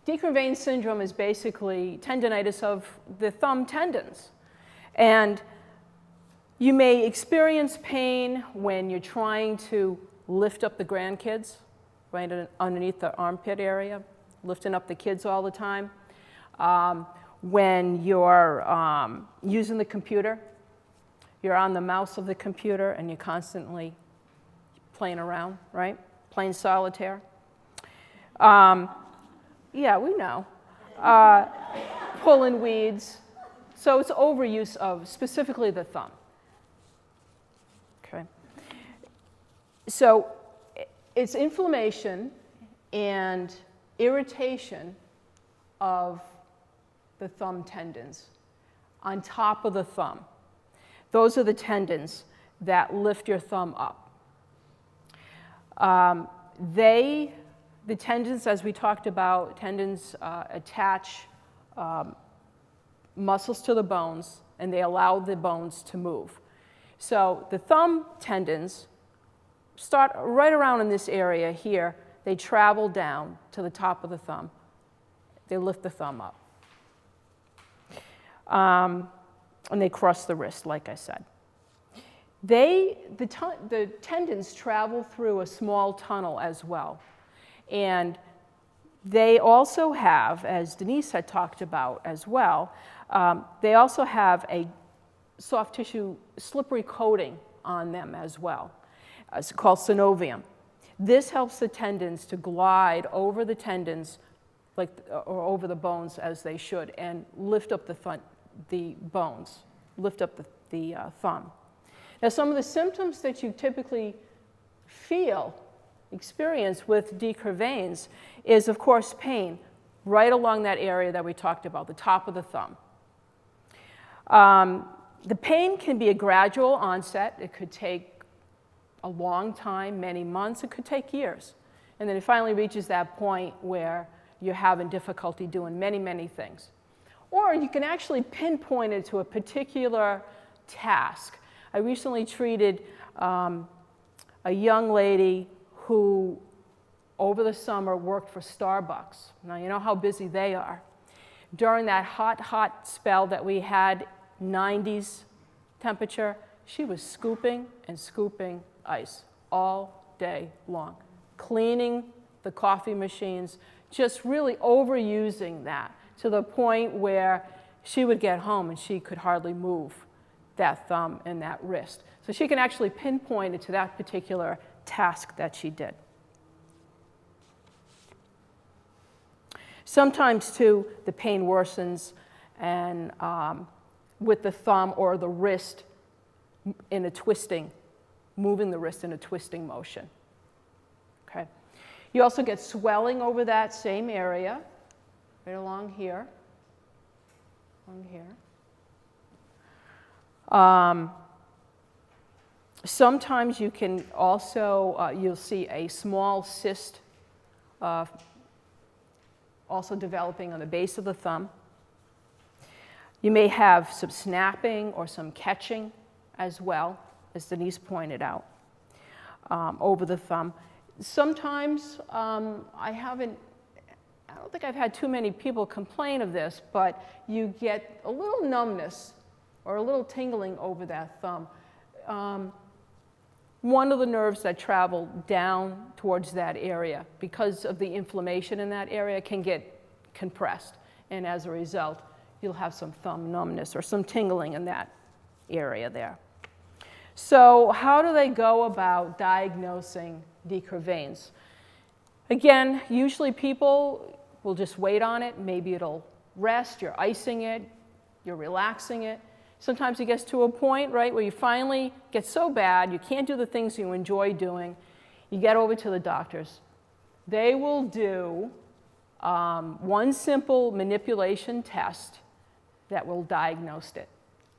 Decrement syndrome is basically tendinitis of the thumb tendons. And you may experience pain when you're trying to lift up the grandkids, right underneath the armpit area. lifting up the kids all the time. When you're using the computer, you're on the mouse of the computer and you're constantly playing around, right? Playing solitaire. Yeah, we know. Pulling weeds. So it's overuse of specifically the thumb. Okay. So it's inflammation and irritation of the thumb tendons on top of the thumb. Those are the tendons that lift your thumb up. The tendons, as we talked about, tendons attach muscles to the bones, and they allow the bones to move. So the thumb tendons start right around in this area here. They travel down to the top of the thumb. They lift the thumb up. And they cross the wrist, like I said. The tendons travel through a small tunnel as well. And they also have, as Denise had talked about as well, they also have a soft tissue slippery coating on them as well. It's called synovium. This helps the tendons to glide over the tendons, or over the bones as they should, and lift up the bones, lift up the thumb. Now, some of the symptoms that you typically experience with decurvains is, of course, pain right along that area that we talked about, the top of the thumb. The pain can be a gradual onset. It could take a long time, many months. It could take years. And then it finally reaches that point where you're having difficulty doing many, many things. Or you can actually pinpoint it to a particular task. I recently treated a young lady who, over the summer, worked for Starbucks. Now, you know how busy they are. During that hot spell that we had, 90s temperature, she was scooping and scooping ice all day long, cleaning the coffee machines, just really overusing that to the point where she would get home and she could hardly move that thumb and that wrist. So she can actually pinpoint it to that particular task that she did. Sometimes, too, the pain worsens and with the thumb or the wrist in a twisting, moving the wrist in a twisting motion. Okay. You also get swelling over that same area, right along here, sometimes you can also, you'll see a small cyst also developing on the base of the thumb. You may have some snapping or some catching as well, as Denise pointed out, over the thumb. Sometimes I don't think I've had too many people complain of this, but you get a little numbness or a little tingling over that thumb. One of the nerves that travel down towards that area, because of the inflammation in that area, can get compressed. And as a result, you'll have some thumb numbness or some tingling in that area there. So how do they go about diagnosing decurvains? Again, usually people will just wait on it. Maybe it'll rest, you're icing it, you're relaxing it. Sometimes it gets to a point, right, where you finally get so bad, you can't do the things you enjoy doing. You get over to the doctors. They will do one simple manipulation test that will diagnose it.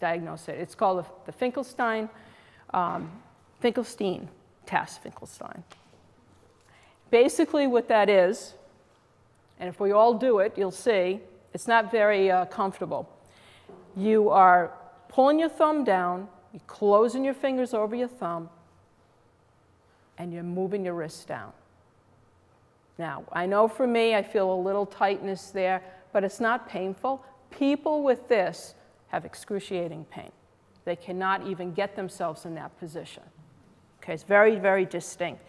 It's called the Finkelstein test, Finkelstein. Basically what that is, and if we all do it, you'll see, it's not very comfortable. You are pulling your thumb down, you're closing your fingers over your thumb, and you're moving your wrist down. Now, I know for me, I feel a little tightness there, but it's not painful. People with this have excruciating pain. They cannot even get themselves in that position. Okay, it's very, very distinct.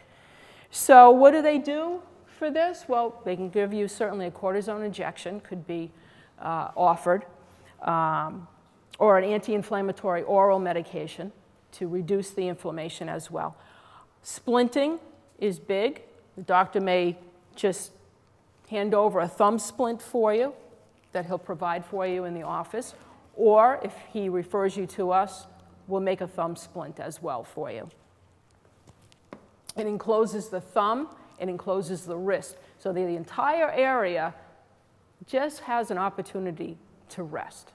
So what do they do? for this? Well, they can give you certainly a cortisone injection, could be offered, or an anti-inflammatory oral medication to reduce the inflammation as well. Splinting is big. The doctor may just hand over a thumb splint for you that he'll provide for you in the office, or if he refers you to us, we'll make a thumb splint as well for you. It encloses the thumb, it encloses the wrist, so the entire area just has an opportunity to rest.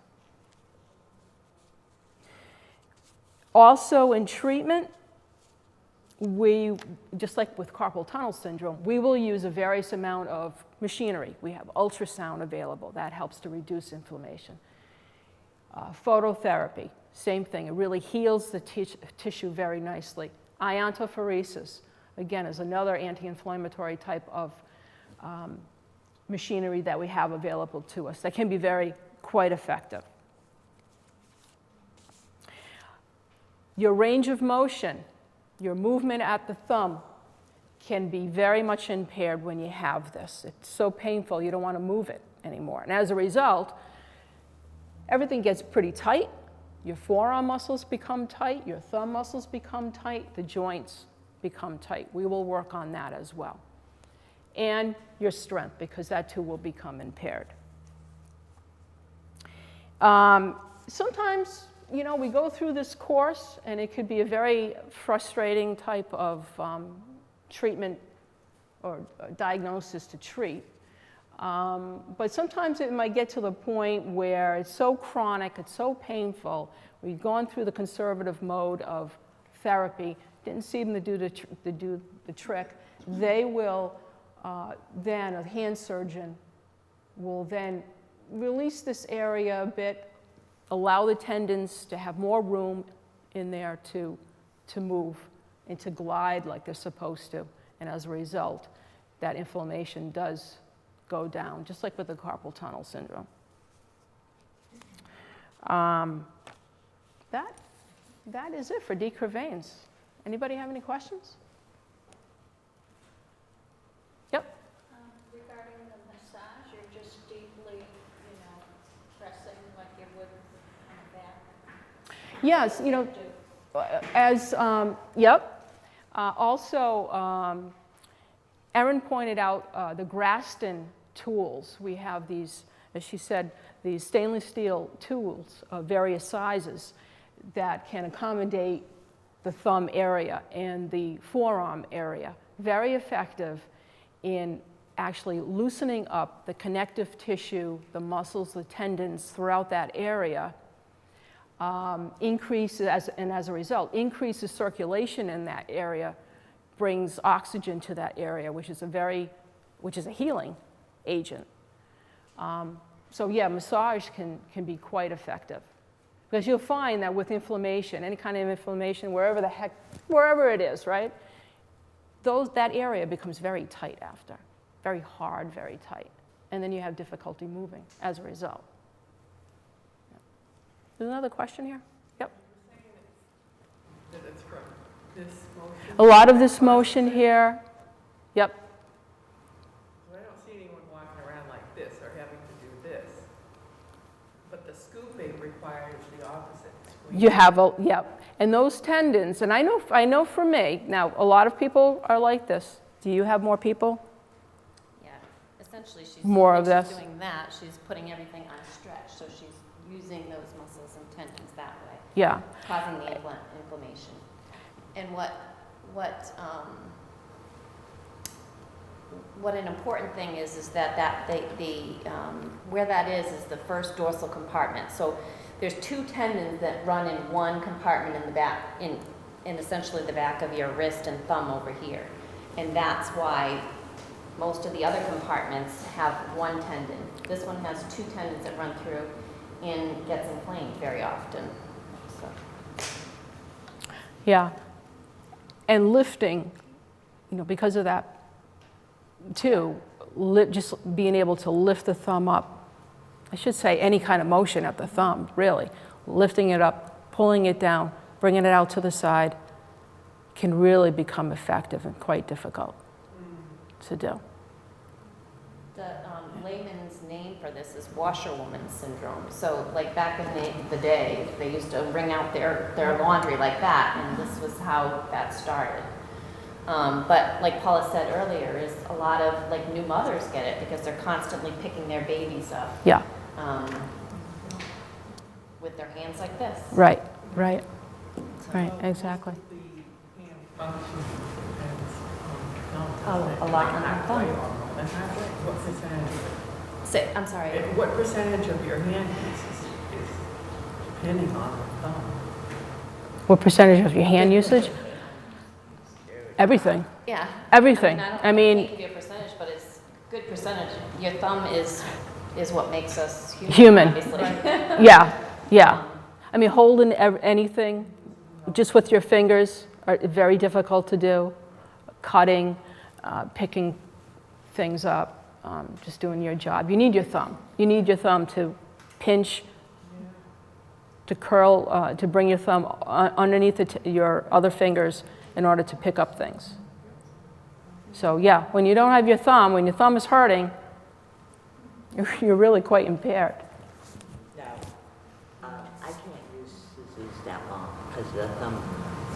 Also in treatment, we, just like with carpal tunnel syndrome, we will use a various amount of machinery. We have ultrasound available. That helps to reduce inflammation. Phototherapy, same thing. It really heals the tissue very nicely. Iontophoresis, again, is another anti-inflammatory type of machinery that we have available to us that can be quite effective. Your range of motion, your movement at the thumb can be very much impaired when you have this. It's so painful, you don't want to move it anymore. And as a result, everything gets pretty tight. Your forearm muscles become tight, your thumb muscles become tight, the joints become tight. We will work on that as well. And your strength, because that too will become impaired. Sometimes, you know, we go through this course and it could be a very frustrating type of treatment or diagnosis to treat. But sometimes it might get to the point where it's so chronic, it's so painful, we've gone through the conservative mode of therapy, didn't seem to do the trick. They will then, a hand surgeon will then release this area a bit, allow the tendons to have more room in there to move and to glide like they're supposed to. And as a result, that inflammation does go down, just like with the carpal tunnel syndrome. That is it for decreveins. Anybody have any questions? Yep. Regarding the massage, you're just deeply, pressing like you would on the back? Yes, you know, as, yep. Also, Erin pointed out the Graston Tools. We have these, as she said, these stainless steel tools of various sizes that can accommodate the thumb area and the forearm area. Very effective in actually loosening up the connective tissue, the muscles, the tendons throughout that area, and as a result, increases circulation in that area, brings oxygen to that area, which is a healing agent. So yeah, massage can be quite effective. Because you'll find that with inflammation, any kind of inflammation, wherever it is, right? That area becomes very tight after, very hard, very tight. And then you have difficulty moving as a result. There's another question here? Yep. That it's from this motion? A lot of this motion here. Yep. I don't see anyone walking around like this or having to do this. But the scooping requires the opposite. You have yep. And those tendons, and I know for me, now a lot of people are like this. Do you have more people? Yeah, essentially she's More of when this. she's doing that, she's putting everything on stretch, so she's using those muscles and tendons that way, Yeah. causing the inflammation. And what an important thing is that where that is the first dorsal compartment. So there's two tendons that run in one compartment in the back, in essentially the back of your wrist and thumb over here. And that's why most of the other compartments have one tendon. This one has two tendons that run through and gets inflamed very often. So. Yeah. And lifting, because of that too, just being able to lift the thumb up. I should say any kind of motion at the thumb, really. Lifting it up, pulling it down, bringing it out to the side can really become effective and quite difficult to do. name for this is washerwoman syndrome. So like back in the day, they used to wring out their laundry like that, and this was how that started. But like Paula said earlier, is a lot of like new mothers get it because they're constantly picking their babies up. Yeah. With their hands like this. Right, right, right, exactly. The hand function depends on A lot on the thumb. What percentage? I'm sorry. What percentage of your hand use is depending on the thumb? What percentage of your hand usage? Everything. Yeah. Everything. I can't give you a percentage, but it's a good percentage. Your thumb is what makes us human. Obviously. Yeah, yeah. I mean, holding anything just with your fingers are very difficult to do. Cutting, picking things up, just doing your job. You need your thumb. You need your thumb to pinch, to curl, to bring your thumb underneath your other fingers in order to pick up things. So yeah, when you don't have your thumb, when your thumb is hurting, you're really quite impaired. No, I can't use scissors that long because the thumb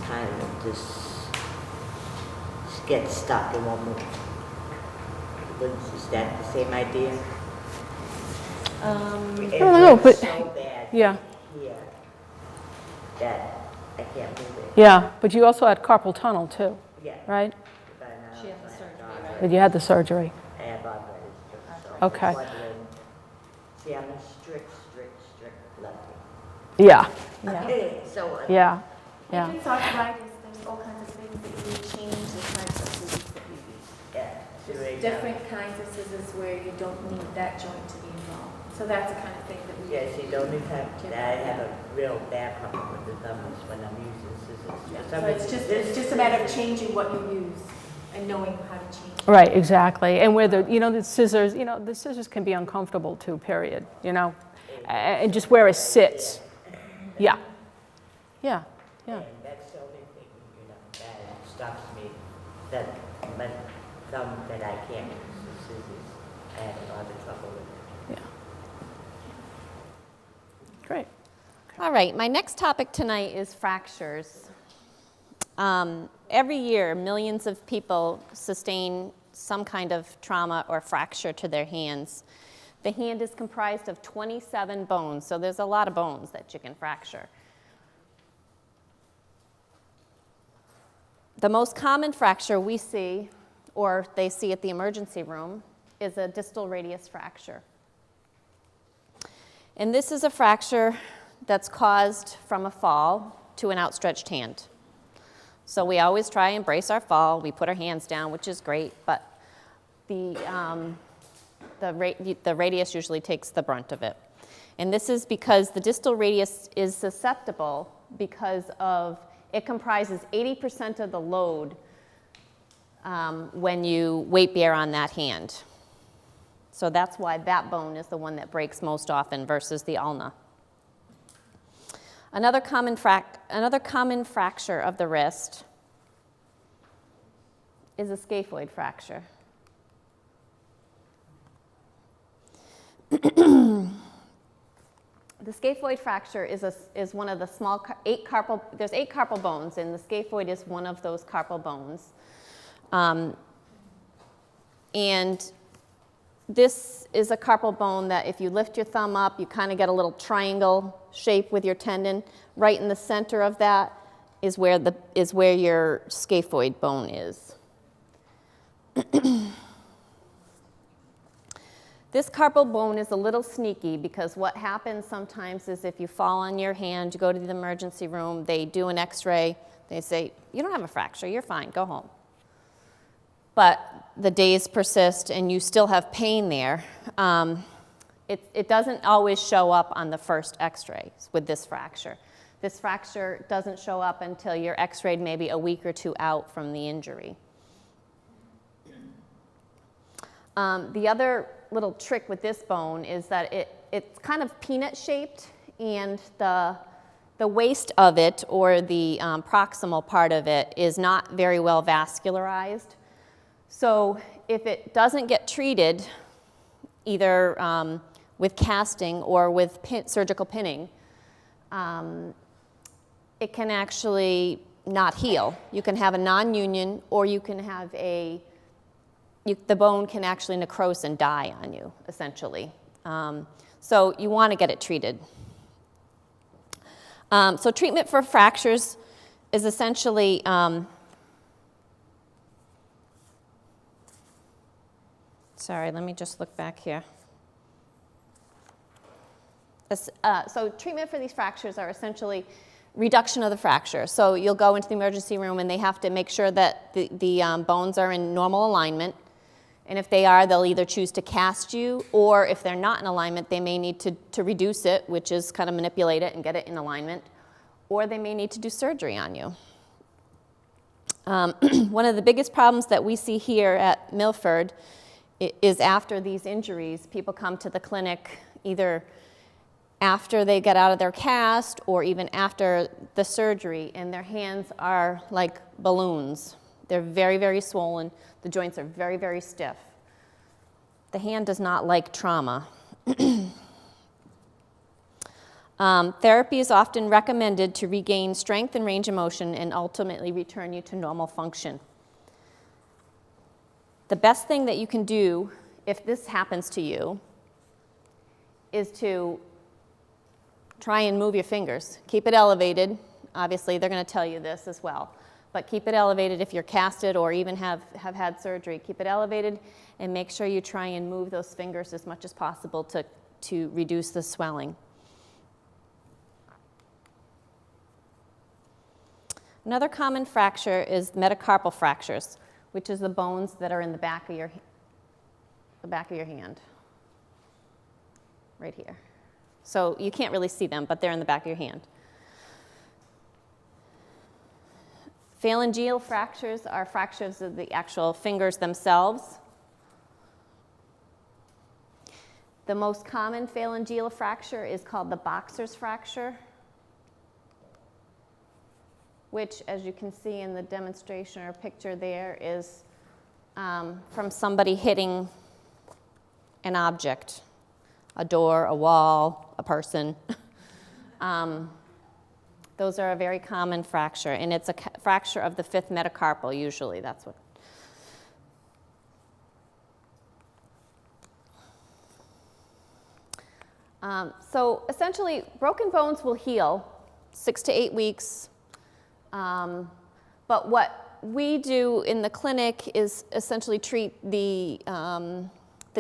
kind of just gets stuck and won't move. Is that the same idea? I don't know, but so bad yeah, here that I can't move it. yeah. But you also had carpal tunnel too, Yeah. right? But now She had the surgery, I But you had the surgery. have arthritis too. So Okay. I'm wondering- See, I'm a strict lefty. Yeah, So yeah, If yeah. it's arthritis, there's all kinds of things that you change the types of scissors that you use. yeah, There's different kinds of scissors where you don't need that joint to be involved. So that's the kind of thing that we Yeah, see, the only time that I have a real bad problem with the thumb is when I'm using scissors. So it's just a matter of changing what you use and knowing how to change it. Right, exactly. And where the scissors can be uncomfortable too, period, and just where it sits. Yeah, yeah, yeah. And that's the only thing, that stops me, that my thumb that I can't use the scissors. I have a lot of trouble with it. Yeah. Great. All right, my next topic tonight is fractures. Every year, millions of people sustain some kind of trauma or fracture to their hands. The hand is comprised of 27 bones, so there's a lot of bones that you can fracture. The most common fracture we see, or they see at the emergency room, is a distal radius fracture. And this is a fracture that's caused from a fall to an outstretched hand. So we always try and brace our fall. We put our hands down, which is great, but the radius usually takes the brunt of it. And this is because the distal radius is susceptible because it comprises 80% of the load when you weight bear on that hand. So that's why that bone is the one that breaks most often versus the ulna. Another common fracture of the wrist is a scaphoid fracture. The scaphoid fracture is one of the small there's 8 carpal bones, and the scaphoid is one of those carpal bones. And this is a carpal bone that if you lift your thumb up, you kind of get a little triangle shape with your tendon. Right in the center of that is where your scaphoid bone is. This carpal bone is a little sneaky because what happens sometimes is if you fall on your hand, you go to the emergency room, they do an x-ray, they say, you don't have a fracture, you're fine, go home. But the days persist and you still have pain there. It doesn't always show up on the first x-ray with this fracture. This fracture doesn't show up until you're x-rayed maybe a week or 2 out from the injury. The other little trick with this bone is that it's kind of peanut shaped, and the waist of it, or the proximal part of it, is not very well vascularized. So if it doesn't get treated, either with casting or with surgical pinning, it can actually not heal. You can have a non-union, or you can have the bone can actually necrose and die on you, essentially. So you want to get it treated. So treatment for fractures is essentially sorry, let me just look back here. So treatment for these fractures are essentially reduction of the fracture. So you'll go into the emergency room and they have to make sure that the bones are in normal alignment. And if they are, they'll either choose to cast you, or if they're not in alignment, they may need to reduce it, which is kind of manipulate it and get it in alignment, or they may need to do surgery on you. One of the biggest problems that we see here at Milford is after these injuries, people come to the clinic either after they get out of their cast or even after the surgery, and their hands are like balloons. They're very, very swollen. The joints are very, very stiff. The hand does not like trauma. Therapy is often recommended to regain strength and range of motion and ultimately return you to normal function. The best thing that you can do if this happens to you is to try and move your fingers. Keep it elevated. Obviously, they're going to tell you this as well. But keep it elevated if you're casted or even have had surgery. Keep it elevated and make sure you try and move those fingers as much as possible to reduce the swelling. Another common fracture is metacarpal fractures, which is the bones that are in the back of your hand, right here. So you can't really see them, but they're in the back of your hand. Phalangeal fractures are fractures of the actual fingers themselves. The most common phalangeal fracture is called the boxer's fracture, which, as you can see in the demonstration or picture there, is from somebody hitting an object, a door, a wall, a person. Those are a very common fracture, and it's a fracture of the fifth metacarpal, usually. That's what. So essentially, broken bones will heal 6 to 8 weeks. But what we do in the clinic is essentially treat the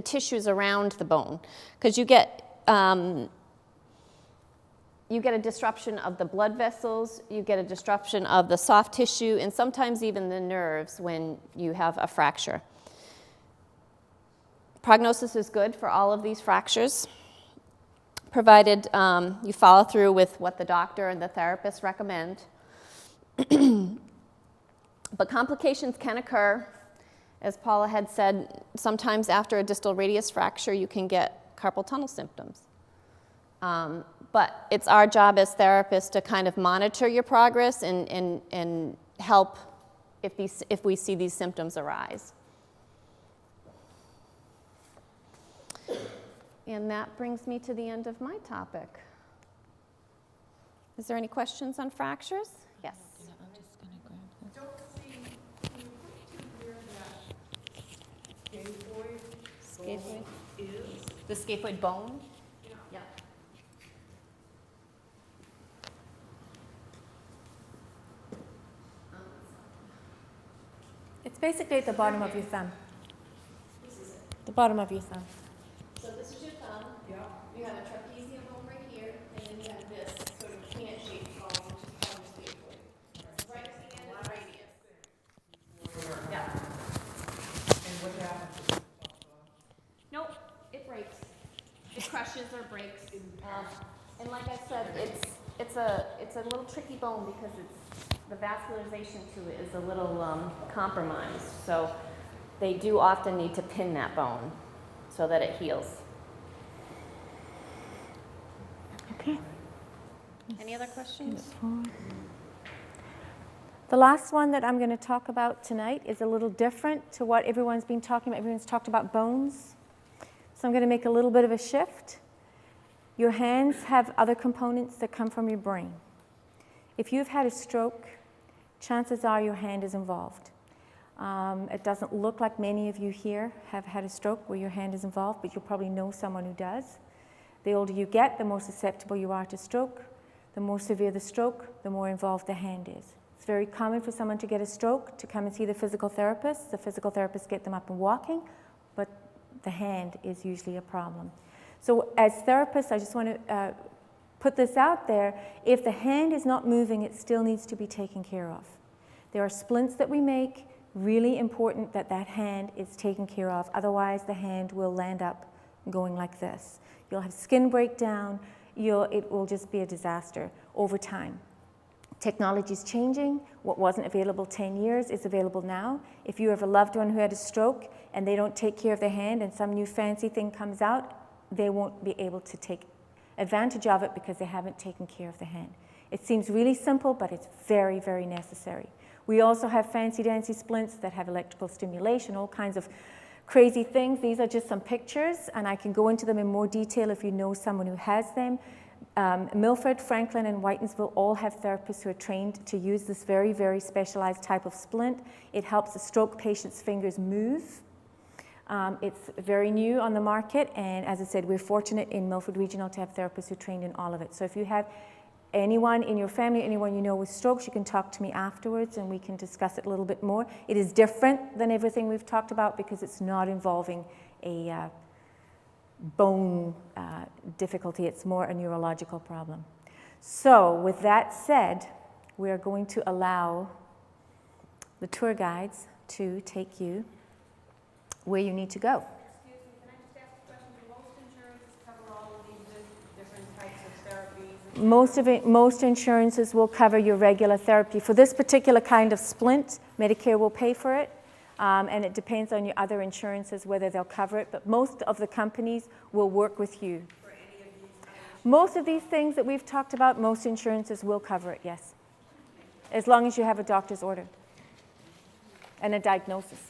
tissues around the bone, because you get a disruption of the blood vessels, you get a disruption of the soft tissue, and sometimes even the nerves when you have a fracture. Prognosis is good for all of these fractures, provided you follow through with what the doctor and the therapist recommend. But complications can occur. As Paula had said, sometimes after a distal radius fracture, you can get carpal tunnel symptoms. But it's our job as therapists to kind of monitor your progress and help if we see these symptoms arise. And that brings me to the end of my topic. Is there any questions on fractures? Yes. Don't see, can you put to where that scaphoid bone is? The scaphoid bone? Yeah. It's basically at the bottom of your thumb. The bottom of your thumb. So this is your thumb. Yeah. You have a trapezium bone right here, and then you have this sort of can-shaped bone, which is called the scaphoid. It's right at the end of the radius. Yeah. And what happens? Nope, it breaks. It crushes or breaks. And like I said, it's a little tricky bone because the vascularization to it is a little compromised. So they do often need to pin that bone so that it heals. Okay. Any other questions? The last one that I'm going to talk about tonight is a little different to what everyone's been talking about. Everyone's talked about bones. So I'm going to make a little bit of a shift. Your hands have other components that come from your brain. If you've had a stroke, chances are your hand is involved. It doesn't look like many of you here have had a stroke where your hand is involved, but you'll probably know someone who does. The older you get, the more susceptible you are to stroke. The more severe the stroke, the more involved the hand is. It's very common for someone to get a stroke, to come and see the physical therapist. The physical therapist get them up and walking, but the hand is usually a problem. So as therapists, I just want to put this out there. If the hand is not moving, it still needs to be taken care of. There are splints that we make. Really important that that hand is taken care of. Otherwise, the hand will land up going like this. You'll have skin breakdown. It will just be a disaster over time. Technology is changing. What wasn't available 10 years is available now. If you have a loved one who had a stroke and they don't take care of their hand and some new fancy thing comes out, they won't be able to take advantage of it because they haven't taken care of the hand. It seems really simple, but it's very, very necessary. We also have fancy-dancy splints that have electrical stimulation, all kinds of crazy things. These are just some pictures, and I can go into them in more detail if you know someone who has them. Milford, Franklin, and Whitensville all have therapists who are trained to use this very, very specialized type of splint. It helps the stroke patient's fingers move. It's very new on the market, and as I said, we're fortunate in Milford Regional to have therapists who are trained in all of it. So if you have anyone in your family, anyone you know with strokes, you can talk to me afterwards and we can discuss it a little bit more. It is different than everything we've talked about because it's not involving a bone difficulty. It's more a neurological problem. So with that said, we are going to allow the tour guides to take you where you need to go. Excuse me, can I just ask a question? Do most insurances cover all of these different types of therapies? Most insurances will cover your regular therapy. For this particular kind of splint, Medicare will pay for it, and it depends on your other insurances whether they'll cover it, but most of the companies will work with you. For any of these Most of these things that we've talked about, most insurances will cover it, yes, as long as you have a doctor's order and a diagnosis.